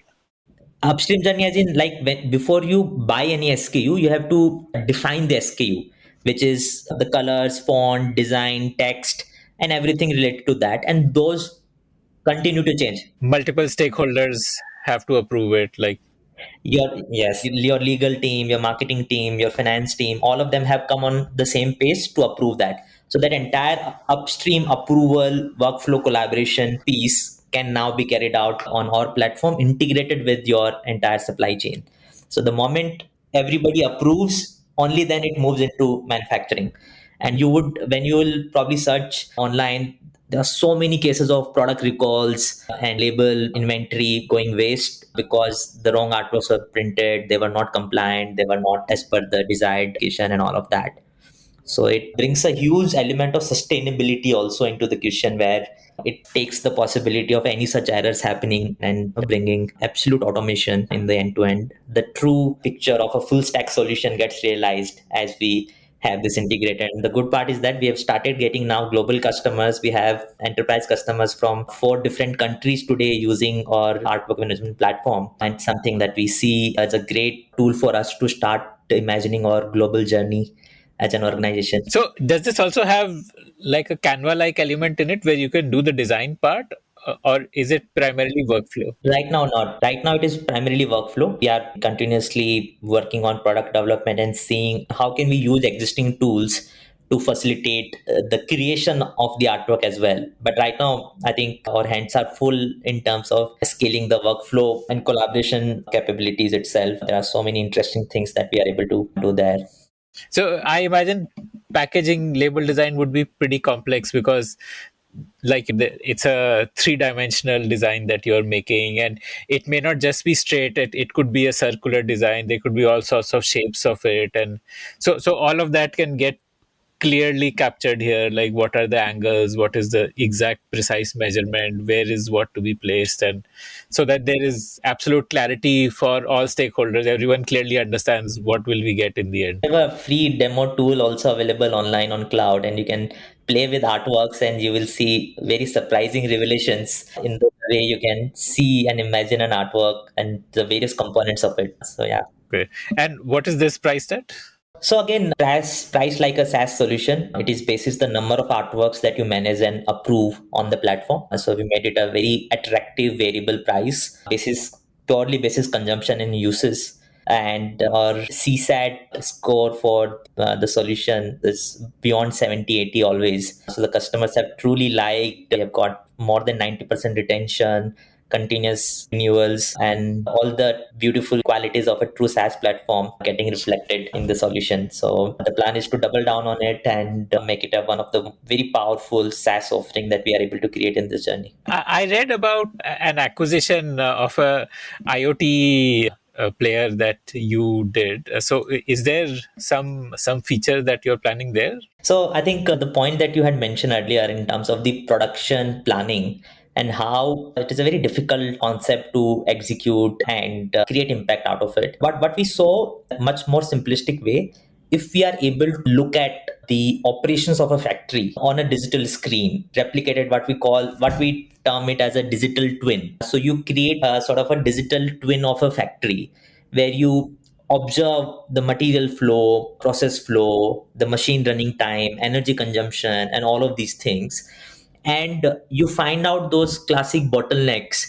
upstream journey, as in like when before you buy any SKU, you have to define the SKU, which is the colors, font, design, text, and everything related to that. And those continue to change. Multiple stakeholders have to approve it. Like, Your legal team, your marketing team, your finance team, all of them have come on the same page to approve that. So that entire upstream approval workflow collaboration piece can now be carried out on our platform, integrated with your entire supply chain. So the moment everybody approves, only then it moves into manufacturing. And you would, when you will probably search online, there are so many cases of product recalls and label inventory going waste because the wrong artworks were printed, they were not compliant, they were not as per the desired location, and all of that. So it brings a huge element of sustainability also into the question, where it takes the possibility of any such errors happening and bringing absolute automation in the end to end. The true picture of a full stack solution gets realized as we have this integrated. And the good part is that we have started getting now global customers. We have enterprise customers from 4 different countries today using our artwork management platform, and something that we see as a great tool for us to start imagining our global journey as an organization. so does this also have like a Canva like element in it where you can do the design part, or is it primarily workflow? Right now, not. Right now, it is primarily workflow. We are continuously working on product development and seeing how can we use existing tools to facilitate the creation of the artwork as well. But right now, I think our hands are full in terms of scaling the workflow and collaboration capabilities itself. There are so many interesting things that we are able to do there. So I imagine packaging label design would be pretty complex because it's a three-dimensional design that you're making, and it may not just be straight. It could be a circular design. There could be all sorts of shapes of it, and so all of that can get clearly captured here. Like, what are the angles, what is the exact precise measurement, where is what to be placed, and so that there is absolute clarity for all stakeholders. Everyone clearly understands what will we get in the end. We have a free demo tool also available online on cloud, and you can play with artworks and you will see very surprising revelations in the way you can see and imagine an artwork and the various components of it. So yeah. Okay. And what is this priced at? So again, as priced like a SaaS solution, it is basis the number of artworks that you manage and approve on the platform. So we made it a very attractive variable price basis, purely basis consumption and uses. and our CSAT score for the solution is beyond 70, 80 always. So the customers have truly liked. They have got more than 90% retention, continuous renewals, and all the beautiful qualities of a true SaaS platform getting reflected in the solution. So the plan is to double down on it and make it one of the very powerful SaaS offering that we are able to create in this journey. I read about an acquisition of a IoT player that you did. So, is there some feature that you're planning there? So I think the point that you had mentioned earlier in terms of the production planning and how it is a very difficult concept to execute and create impact out of it. But what we saw, a much more simplistic way, if we are able to look at the operations of a factory on a digital screen, replicated what we term it as a digital twin. So you create a sort of a digital twin of a factory where you observe the material flow, process flow, the machine running time, energy consumption, and all of these things. And you find out those classic bottlenecks,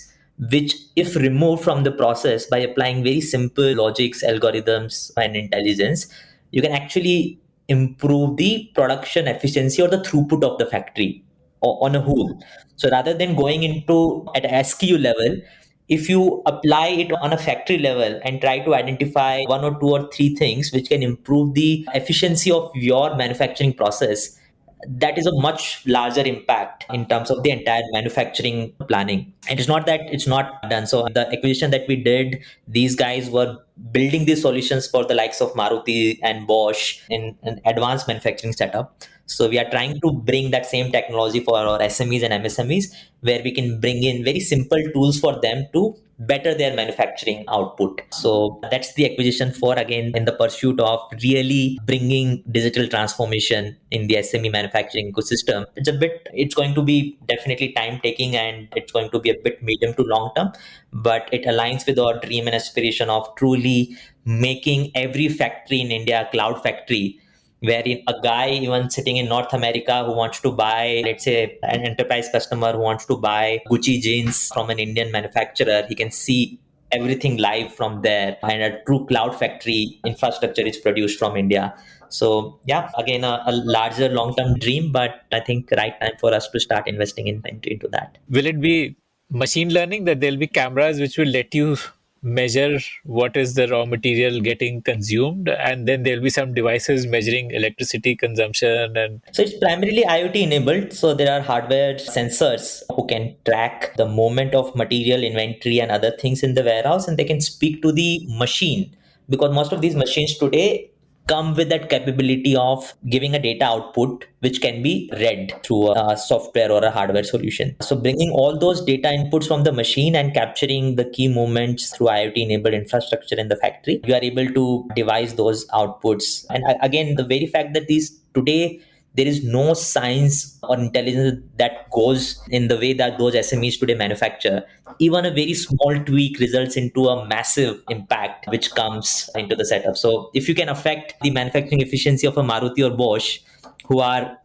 which, if removed from the process by applying very simple logics, algorithms, and intelligence, you can actually improve the production efficiency or the throughput of the factory on a whole. So rather than going into at SKU level, if you apply it on a factory level and try to identify one or two or three things which can improve the efficiency of your manufacturing process, that is a much larger impact in terms of the entire manufacturing planning. And it's not that it's not done. So the acquisition that we did, these guys were building these solutions for the likes of Maruti and Bosch in an advanced manufacturing setup. So we are trying to bring that same technology for our SMEs and MSMEs, where we can bring in very simple tools for them to better their manufacturing output. So that's the acquisition for, again, in the pursuit of really bringing digital transformation in the SME manufacturing ecosystem. It's going to be definitely time taking, and it's going to be a bit medium to long term, but it aligns with our dream and aspiration of truly making every factory in India a cloud factory, wherein a guy even sitting in North America who wants to buy, let's say, an enterprise customer who wants to buy Gucci jeans from an Indian manufacturer, he can see everything live from there, and a true cloud factory infrastructure is produced from India. So yeah, again, a larger long-term dream, but I think right time for us to start investing into that. Will it be machine learning that there'll be cameras which will let you measure what is the raw material getting consumed, and then there'll be some devices measuring electricity consumption? And So it's primarily IoT enabled. So there are hardware sensors who can track the movement of material, inventory, and other things in the warehouse, and they can speak to the machine, because most of these machines today come with that capability of giving a data output which can be read through a software or a hardware solution. So bringing all those data inputs from the machine and capturing the key movements through IoT enabled infrastructure in the factory, you are able to devise those outputs. And again, the very fact that these today, there is no science or intelligence that goes in the way that those SMEs today manufacture. Even a very small tweak results into a massive impact which comes into the setup. So if you can affect the manufacturing efficiency of a Maruti or Bosch, who are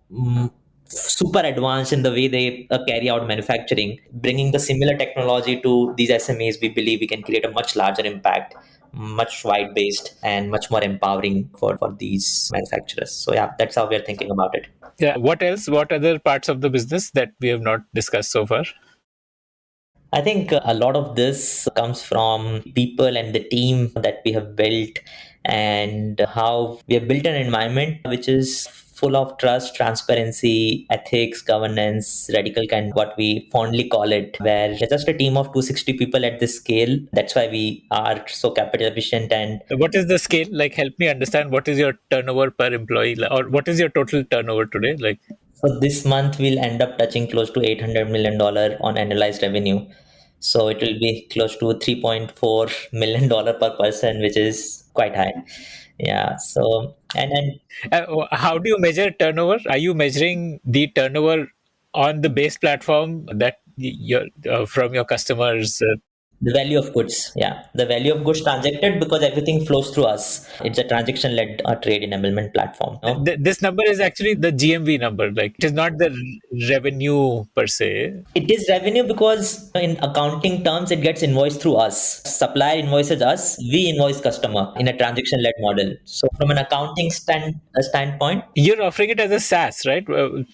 super advanced in the way they carry out manufacturing, bringing the similar technology to these SMEs, we believe we can create a much larger impact, much wide based, and much more empowering for these manufacturers. So yeah, that's how we're thinking about it. yeah, what else? What other parts of the business that we have not discussed so far? I think a lot of this comes from people and the team that we have built, and how we have built an environment which is full of trust, transparency, ethics, governance, radical kind, what we fondly call it, where we're just a team of 260 people at this scale. That's why we are so capital efficient. And What is the scale? Like, help me understand what is your turnover per employee, or what is your total turnover today? Like, so this month we'll end up touching close to $800 million on annualized revenue. So it will be close to $3.4 million per person, which is quite high. Yeah. So and how do you measure turnover? Are you measuring the turnover on the base platform that you're from your customers? The value of goods, yeah. The value of goods transacted because everything flows through us. It's a transaction-led trade enablement platform. No? This number is actually the GMV number. Like it is not the revenue per se. It is revenue because in accounting terms, it gets invoiced through us. Supplier invoices us, we invoice customer in a transaction-led model. So from an accounting standpoint, You're offering it as a SaaS, right?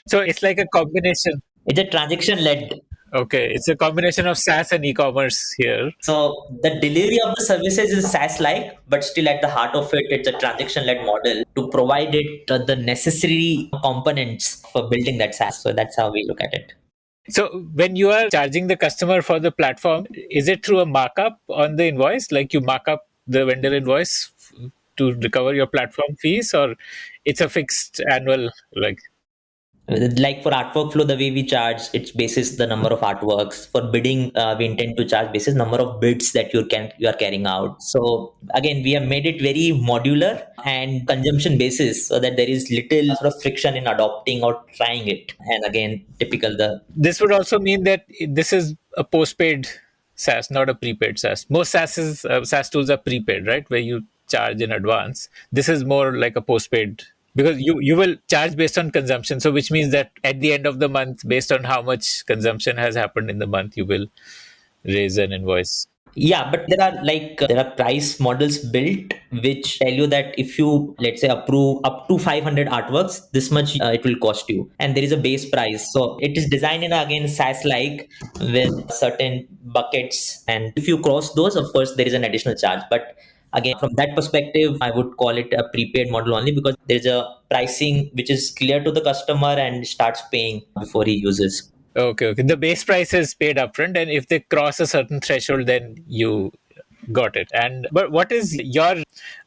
So it's like a combination. it's a transaction-led. Okay, it's a combination of SaaS and e-commerce here. So the delivery of the services is SaaS-like, but still at the heart of it, it's a transaction-led model to provide it the necessary components for building that SaaS. So that's how we look at it. So when you are charging the customer for the platform, is it through a markup on the invoice? Like you mark up the vendor invoice to recover your platform fees, or it's a fixed annual like? Like for artwork flow, the way we charge, it's basis the number of artworks. For bidding, we intend to charge basis number of bids that you are carrying out. So again, we have made it very modular and consumption basis, so that there is little sort of friction in adopting or trying it. And again, typical the This would also mean that this is a postpaid SaaS, not a prepaid SaaS. Most SaaS tools are prepaid, right? Where you charge in advance. This is more like a postpaid because you will charge based on consumption. So which means that at the end of the month, based on how much consumption has happened in the month, you will raise an invoice. Yeah, but there are price models built which tell you that if you, let's say, approve up to 500 artworks, this much it will cost you, and there is a base price. So it is designed in again SaaS like with certain buckets, and if you cross those, of course, there is an additional charge. But again, from that perspective, I would call it a prepaid model only because there's a pricing which is clear to the customer and starts paying before he uses. Okay, okay. The base price is paid upfront, and if they cross a certain threshold, then you got it. And but what is your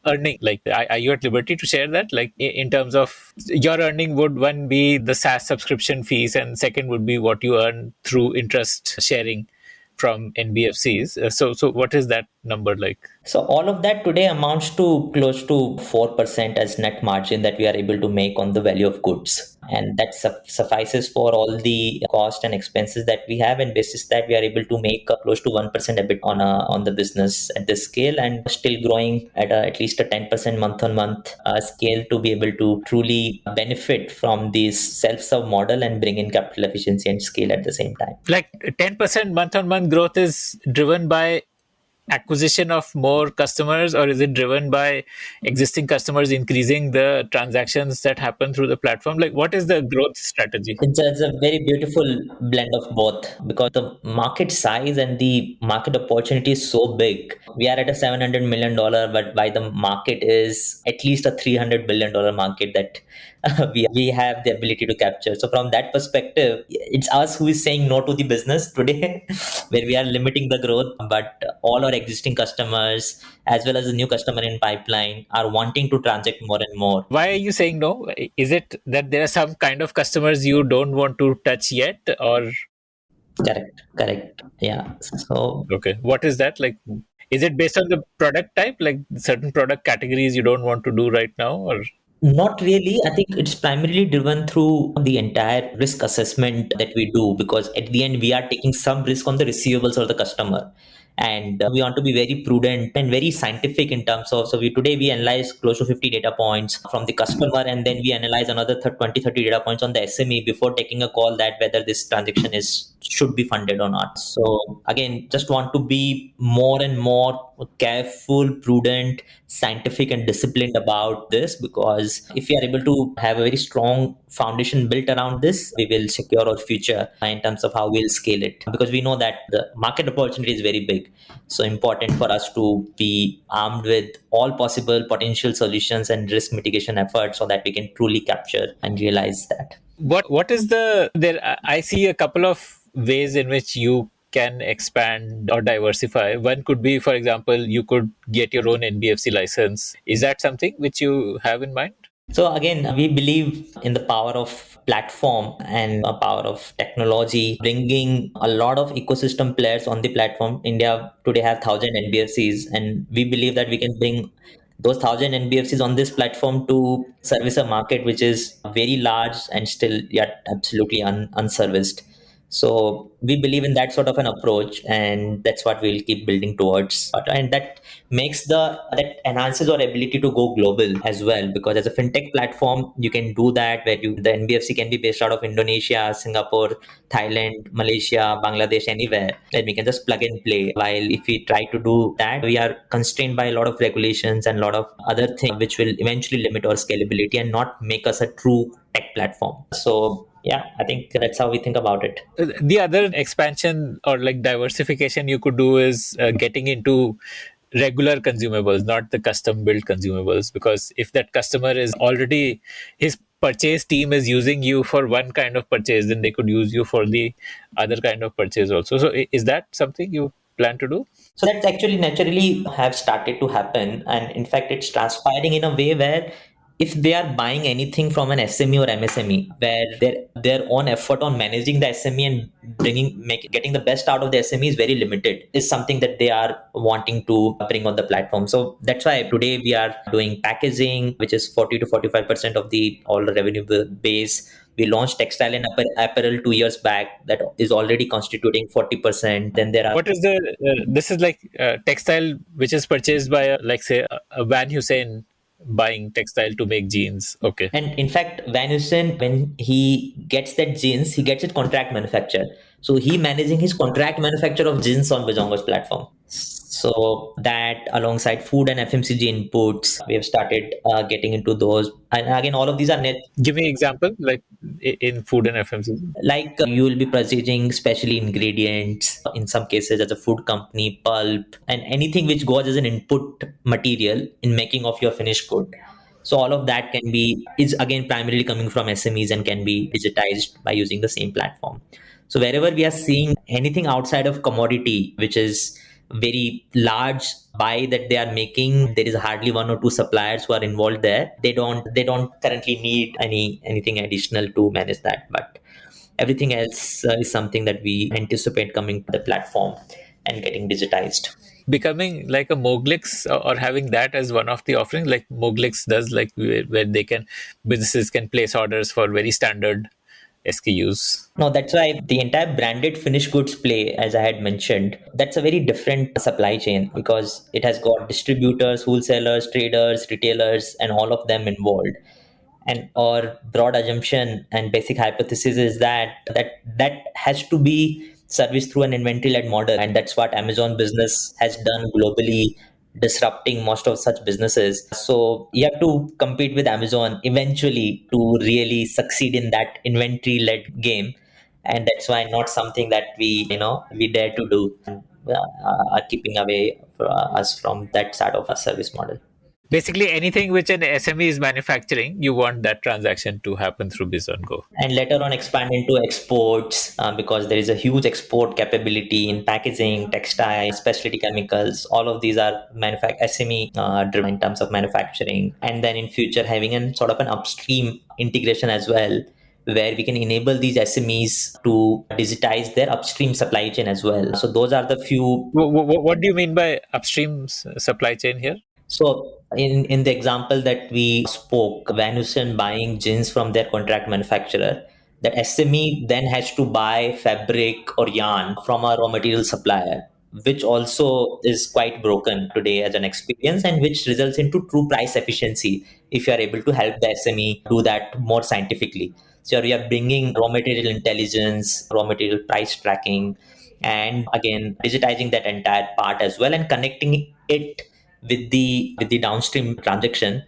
earning? Like, are you at liberty to share that? Like, in terms of your earning, would one be the SaaS subscription fees, and second would be what you earn through interest sharing from NBFCs. So what is that number like? So all of that today amounts to close to 4% as net margin that we are able to make on the value of goods. And that suffices for all the cost and expenses that we have. And basis that we are able to make close to 1% EBIT on the business at this scale, and still growing at least a 10% month on month scale to be able to truly benefit from this self-serve model and bring in capital efficiency and scale at the same time. Like 10% month on month growth is driven by acquisition of more customers, or is it driven by existing customers increasing the transactions that happen through the platform? Like what is the growth strategy? It's a very beautiful blend of both because the market size and the market opportunity is so big. We are at a $700 million, but by the market is at least a $300 billion market that we have the ability to capture. So from that perspective, it's us who is saying no to the business today, where we are limiting the growth, but all our existing customers as well as the new customer in pipeline are wanting to transact more and more. Why are you saying no? Is it that there are some kind of customers you don't want to touch yet, or Correct. Yeah. So okay, what is that like? Is it based on the product type, like certain product categories you don't want to do right now, or not really. I think it's primarily driven through the entire risk assessment that we do because at the end we are taking some risk on the receivables of the customer. And we want to be very prudent and very scientific in terms of. So we analyze close to 50 data points from the customer, and then we analyze another 20, 30 data points on the SME before taking a call that whether this transaction is should be funded or not. So again, just want to be more and more careful, prudent, scientific, and disciplined about this because if we are able to have a very strong foundation built around this, we will secure our future in terms of how we'll scale it because we know that the market opportunity is very big. So important for us to be armed with all possible potential solutions and risk mitigation efforts so that we can truly capture and realize that. what is the there? I see a couple of ways in which you can expand or diversify. One could be, for example, you could get your own NBFC license. Is that something which you have in mind? So again, we believe in the power of platform and the power of technology, bringing a lot of ecosystem players on the platform. India today have 1,000 NBFCs, and we believe that we can bring those 1,000 NBFCs on this platform to service a market which is very large and still yet absolutely unserviced. So we believe in that sort of an approach, and that's what we'll keep building towards. And that enhances our ability to go global as well, because as a fintech platform, you can do that where the NBFC can be based out of Indonesia, Singapore, Thailand, Malaysia, Bangladesh, anywhere. And we can just plug and play. While if we try to do that, we are constrained by a lot of regulations and a lot of other things which will eventually limit our scalability and not make us a true tech platform. So yeah, I think that's how we think about it. The other expansion or like diversification you could do is getting into regular consumables, not the custom built consumables, because if that customer is already, his purchase team is using you for one kind of purchase, then they could use you for the other kind of purchase also. So is that something you plan to do? So that's actually naturally have started to happen, and in fact it's transpiring in a way where if they are buying anything from an SME or MSME, where their own effort on managing the SME and getting the best out of the SME is very limited, is something that they are wanting to bring on the platform. So that's why today we are doing packaging, which is 40 to 45% of the all the revenue base. We launched textile and apparel 2 years back, that is already constituting 40%. Then there are What is the this is like textile which is purchased by like say a Van Hussein buying textile to make jeans. Okay. And in fact, Van Heusen, when he gets that jeans, he gets it contract manufactured. So he managing his contract manufacture of jeans on Bizongo's platform. So that alongside food and FMCG inputs, we have started getting into those. And again, all of these are net. Give me example like in food and FMCG. Like you will be purchasing specially ingredients, in some cases as a food company, pulp, and anything which goes as an input material in making of your finished good. So all of that is again primarily coming from SMEs and can be digitized by using the same platform. So wherever we are seeing anything outside of commodity, which is very large buy that they are making, there is hardly one or two suppliers who are involved there. They don't currently need anything additional to manage that. But everything else is something that we anticipate coming to the platform and getting digitized. Becoming like a Moglix or having that as one of the offerings, like Moglix does, like where they can, businesses can place orders for very standard SKUs. No, that's why the entire branded finished goods play, as I had mentioned, that's a very different supply chain, because it has got distributors, wholesalers, traders, retailers, and all of them involved. And our broad assumption and basic hypothesis is that has to be serviced through an inventory led model, and that's what Amazon business has done globally, disrupting most of such businesses. So you have to compete with Amazon eventually to really succeed in that inventory led game, and that's why not something that we dare to do, are keeping away us from that sort of a service model. Basically, anything which an SME is manufacturing, you want that transaction to happen through Bizongo. And later on expand into exports, because there is a huge export capability in packaging, textile, specialty chemicals. All of these are SME driven in terms of manufacturing, and then in future having an sort of an upstream integration as well, where we can enable these SMEs to digitize their upstream supply chain as well. So those are the few. What do you mean by upstream supply chain here? So in the example that we spoke, Van Heusen buying jeans from their contract manufacturer, that SME then has to buy fabric or yarn from a raw material supplier, which also is quite broken today as an experience, and which results into true price efficiency if you are able to help the SME do that more scientifically. So you are bringing raw material intelligence, raw material price tracking, and again digitizing that entire part as well, and connecting it with the downstream transaction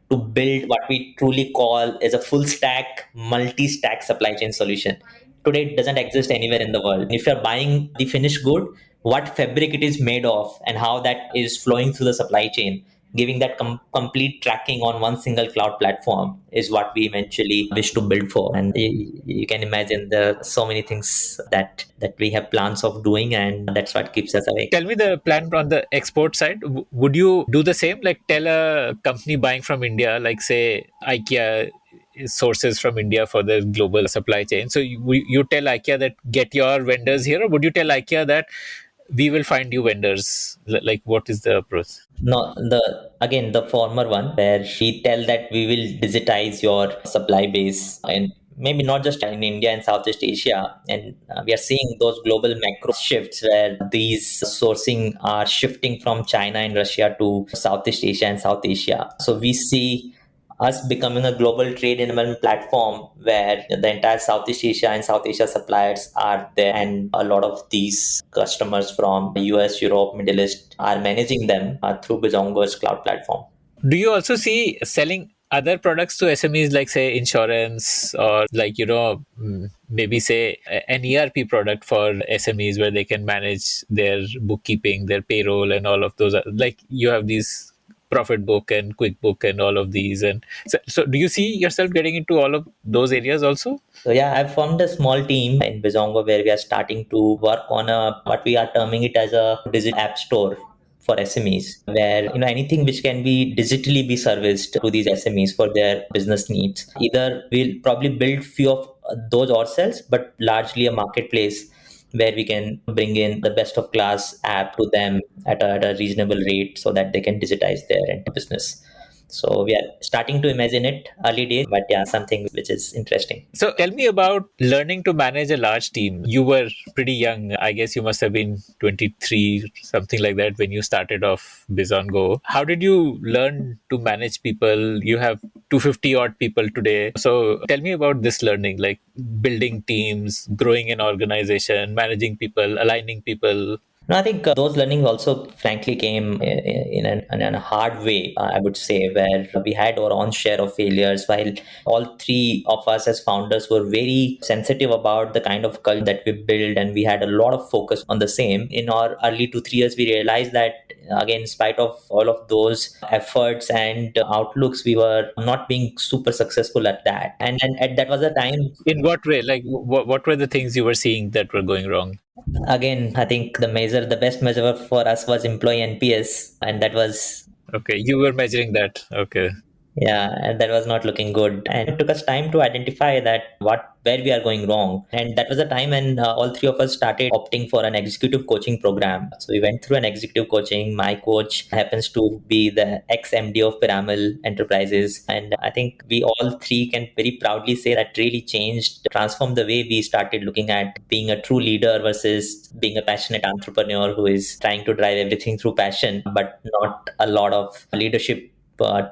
to build what we truly call as a full stack, multi-stack supply chain solution. Today it doesn't exist anywhere in the world. If you're buying the finished good, what fabric it is made of and how that is flowing through the supply chain, giving that complete tracking on one single cloud platform is what we eventually wish to build for. And you can imagine there are so many things that we have plans of doing, and that's what keeps us awake. Tell me the plan on the export side. Would you do the same? Like tell a company buying from India, like say IKEA sources from India for the global supply chain. So you tell IKEA that get your vendors here, or would you tell IKEA that we will find you vendors? Like what is the approach? No, the former one, where we tell that we will digitize your supply base and maybe not just in India and Southeast Asia. And we are seeing those global macro shifts where these sourcing are shifting from China and Russia to Southeast Asia and South Asia. So we see us becoming a global trade enablement platform where the entire Southeast Asia and South Asia suppliers are there, and a lot of these customers from the US, Europe, Middle East are managing them through Bizongo's cloud platform. Do you also see selling other products to SMEs, like say insurance, or like, maybe say an ERP product for SMEs where they can manage their bookkeeping, their payroll, and all of those? Like you have these profit book and quickbook and all of these, and so do you see yourself getting into all of those areas also? So yeah, I've formed a small team in Bizongo where we are starting to work on a what we are terming it as a digital app store for SMEs, where anything which can be digitally be serviced to these SMEs for their business needs. Either we'll probably build few of those ourselves, but largely a marketplace where we can bring in the best of class app to them at a reasonable rate so that they can digitize their entire business. So we are starting to imagine it, early days, but yeah, something which is interesting. So tell me about learning to manage a large team. You were pretty young. I guess you must have been 23, something like that, when you started off Bizongo. How did you learn to manage people? You have 250 odd people today. So tell me about this learning, like building teams, growing an organization, managing people, aligning people. No, I think those learnings also, frankly, came in a hard way, I would say, where we had our own share of failures, while all three of us as founders were very sensitive about the kind of culture that we build, and we had a lot of focus on the same. In our early 2-3 years, we realized that, again, in spite of all of those efforts and outlooks, we were not being super successful at that. And at that was a time. In what way? Like, what were the things you were seeing that were going wrong? Again, I think the best measure for us was employee NPS, and that was, Okay, you were measuring that. Okay. yeah, and that was not looking good. And it took us time to identify that where we are going wrong. And that was a time when all three of us started opting for an executive coaching program. So we went through an executive coaching. My coach happens to be the ex-MD of Pyramid Enterprises. And I think we all three can very proudly say that really transformed the way we started looking at being a true leader versus being a passionate entrepreneur who is trying to drive everything through passion, but not a lot of leadership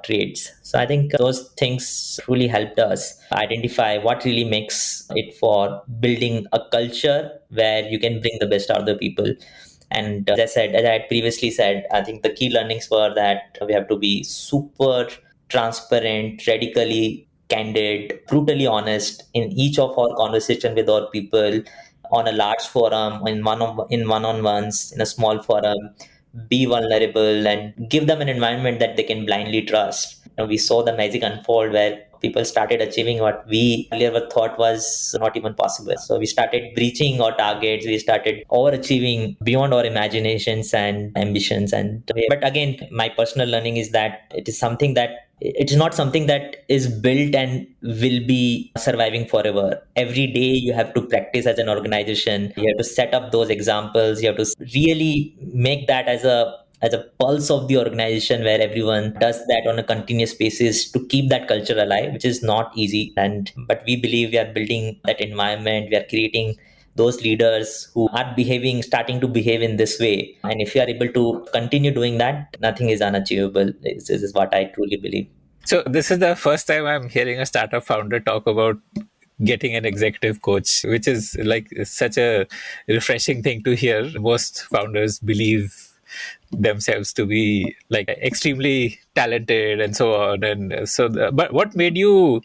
traits. So I think those things truly helped us identify what really makes it for building a culture where you can bring the best out of the people. And as I had previously said, I think the key learnings were that we have to be super transparent, radically candid, brutally honest in each of our conversation with our people, on a large forum, in one-on-ones, in a small forum. Be vulnerable and give them an environment that they can blindly trust. We saw the magic unfold where people started achieving what we earlier were thought was not even possible. So we started breaching our targets. We started overachieving beyond our imaginations and ambitions. But again, my personal learning is that it is not something that is built and will be surviving forever. Every day you have to practice as an organization. You have to set up those examples. You have to really make that as a pulse of the organization, where everyone does that on a continuous basis to keep that culture alive, which is not easy. But we believe we are building that environment. We are creating those leaders who are starting to behave in this way. And if you are able to continue doing that, nothing is unachievable. This is what I truly believe. So this is the first time I'm hearing a startup founder talk about getting an executive coach, which is like such a refreshing thing to hear. Most founders believe themselves to be like extremely talented and so on. And so, but what made you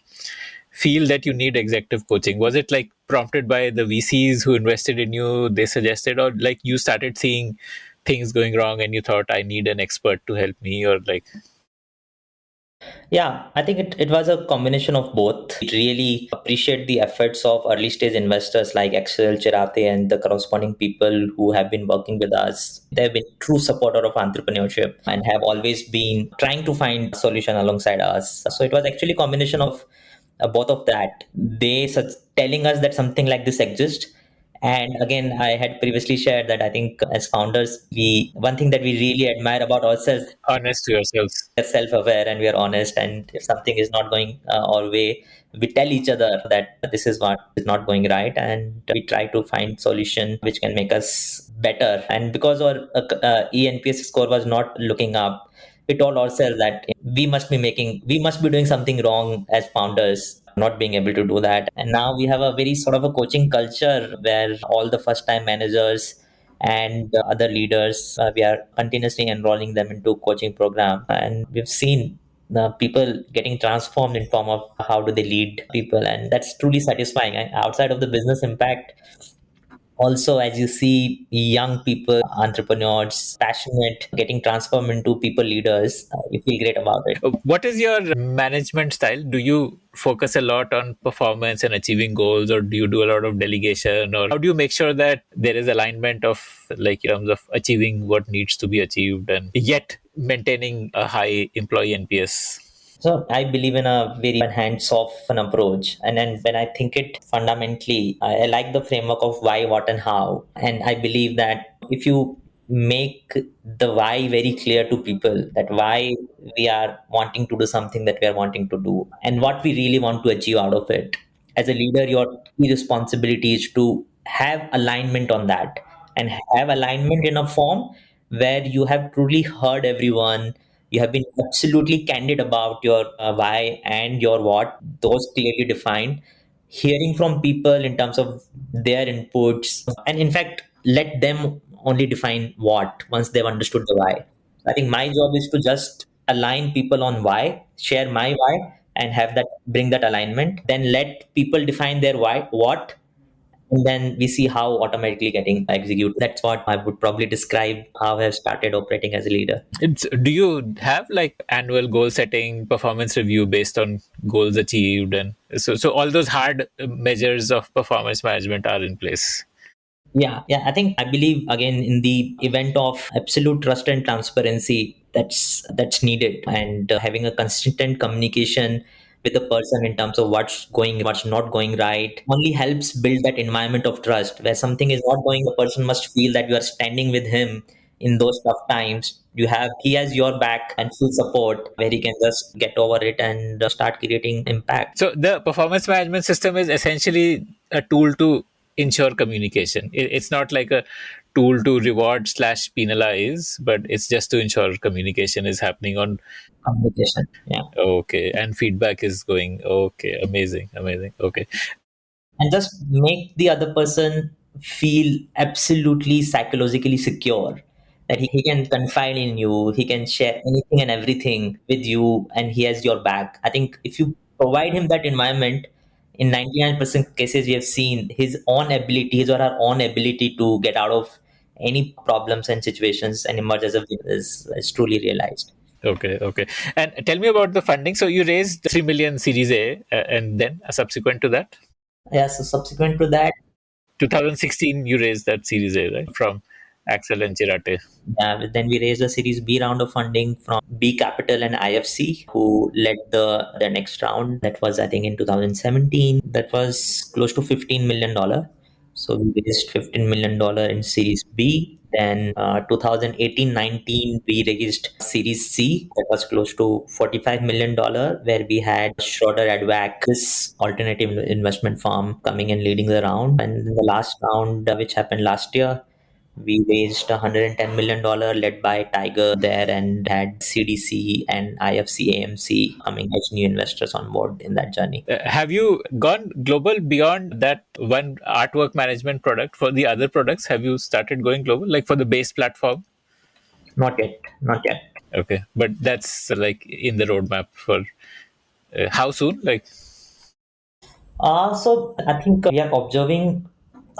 feel that you need executive coaching? Was it like prompted by the VCs who invested in you, they suggested, or like you started seeing things going wrong and you thought, I need an expert to help me, or like? Yeah, I think it was a combination of both. We really appreciate the efforts of early stage investors like Accel, Chiratae, and the corresponding people who have been working with us. They've been true supporter of entrepreneurship and have always been trying to find a solution alongside us. So it was actually a combination of both of that. Telling us that something like this exists, And again, I had previously shared that I think as founders, we one thing that we really admire about ourselves, Honest to yourselves. we are self-aware and we are honest. And if something is not going our way, we tell each other that this is what is not going right, and we try to find solution which can make us better. And because our ENPS score was not looking up, we told ourselves that we must be doing something wrong as founders, not being able to do that. And now we have a very sort of a coaching culture where all the first time managers and other leaders, we are continuously enrolling them into coaching program, and we've seen the people getting transformed in form of how do they lead people, and that's truly satisfying. And outside of the business impact, also as you see young people, entrepreneurs, passionate, getting transformed into people leaders, you feel great about it. What is your management style? Do you focus a lot on performance and achieving goals, or do you do a lot of delegation, or how do you make sure that there is alignment of like in terms of achieving what needs to be achieved and yet maintaining a high employee NPS? So I believe in a very hands-off an approach. And then when I think it fundamentally, I like the framework of why, what, and how. And I believe that if you make the why very clear to people, that why we are wanting to do something that we are wanting to do, and what we really want to achieve out of it. As a leader, your key responsibility is to have alignment on that, and have alignment in a form where you have truly heard everyone, you have been absolutely candid about your why and your what, those clearly defined, hearing from people in terms of their inputs, and in fact, let them only define what once they've understood the why. I think my job is to just align people on why, share my why, and have that bring that alignment. Then let people define their why, what, and then we see how automatically getting executed. That's what I would probably describe how I've started operating as a leader. Do you have like annual goal setting, performance review based on goals achieved, and so all those hard measures of performance management are in place? Yeah. I believe again in the event of absolute trust and transparency, that's needed, and having a consistent communication with the person in terms of what's going, what's not going right, only helps build that environment of trust. Where something is not going, the person must feel that you are standing with him in those tough times. He has your back and full support, where he can just get over it and start creating impact. So the performance management system is essentially a tool to ensure communication. It's not like a tool to reward slash penalize, but it's just to ensure communication is happening on. Communication, yeah. Okay, and feedback is going. Okay, amazing, amazing. Okay, And just make the other person feel absolutely psychologically secure, that he can confide in you, he can share anything and everything with you, and he has your back. I think if you provide him that environment, in 99% cases we have seen his or her own ability to get out of any problems and situations and emerge as a winner is truly realized. okay, okay. And tell me about the funding. So you raised 3 million Series A, and then subsequent to that, Yeah, so subsequent to that, 2016, you raised that Series A, right, from Accel and Chiratae. yeah, then we raised a Series B round of funding from B Capital and IFC, who led the next round. That was, I think, in 2017. That was close to $15 million. So we raised $15 million in Series B. Then 2018-19, we raised Series C. That was close to $45 million, where we had Schroeder Advac, this alternative investment firm, coming and leading the round. And in the last round, which happened last year, we raised $110 million, led by Tiger there, and had CDC and IFC AMC coming as new investors on board in that journey. Have you gone global beyond that one artwork management product? For the other products, have you started going global, like for the base platform? Not yet, not yet. Okay, but that's like in the roadmap for how soon? Like, So I think we are observing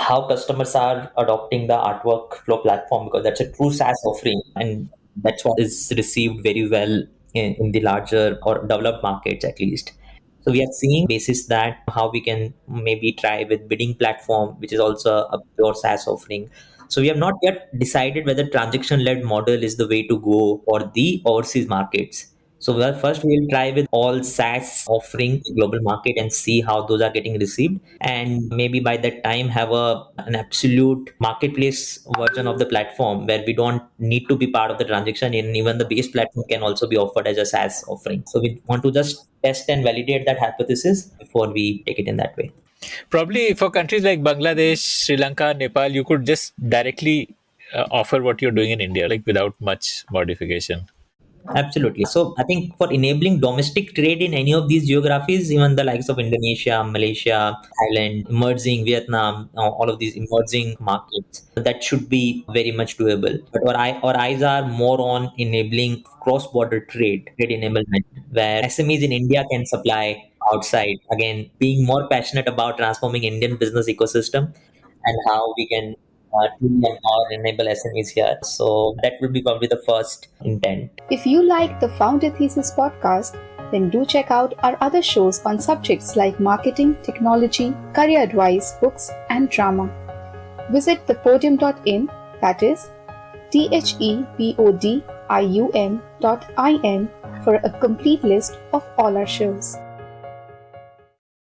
how customers are adopting the Artwork Flow platform, because that's a true SaaS offering, and that's what is received very well in the larger or developed markets at least. So we are seeing basis that how we can maybe try with bidding platform, which is also a pure SaaS offering. So we have not yet decided whether transaction-led model is the way to go for the overseas markets. So first we'll try with all SaaS offering global market and see how those are getting received, and maybe by that time have an absolute marketplace version of the platform where we don't need to be part of the transaction, and even the base platform can also be offered as a SaaS offering. So we want to just test and validate that hypothesis before we take it in that way. Probably for countries like Bangladesh, Sri Lanka, Nepal, you could just directly offer what you're doing in India, like without much modification. Absolutely. So I think for enabling domestic trade in any of these geographies, even the likes of Indonesia, Malaysia, Thailand, emerging Vietnam, all of these emerging markets, that should be very much doable. But our eyes are more on enabling cross-border trade enablement, where SMEs in India can supply outside. Again, being more passionate about transforming Indian business ecosystem and how we can truly empower and enable SMEs here. So that would be probably the first intent. If you like the Founder Thesis podcast, then do check out our other shows on subjects like marketing, technology, career advice, books, and drama. Visit thepodium.in, that is thepodium.in, for a complete list of all our shows.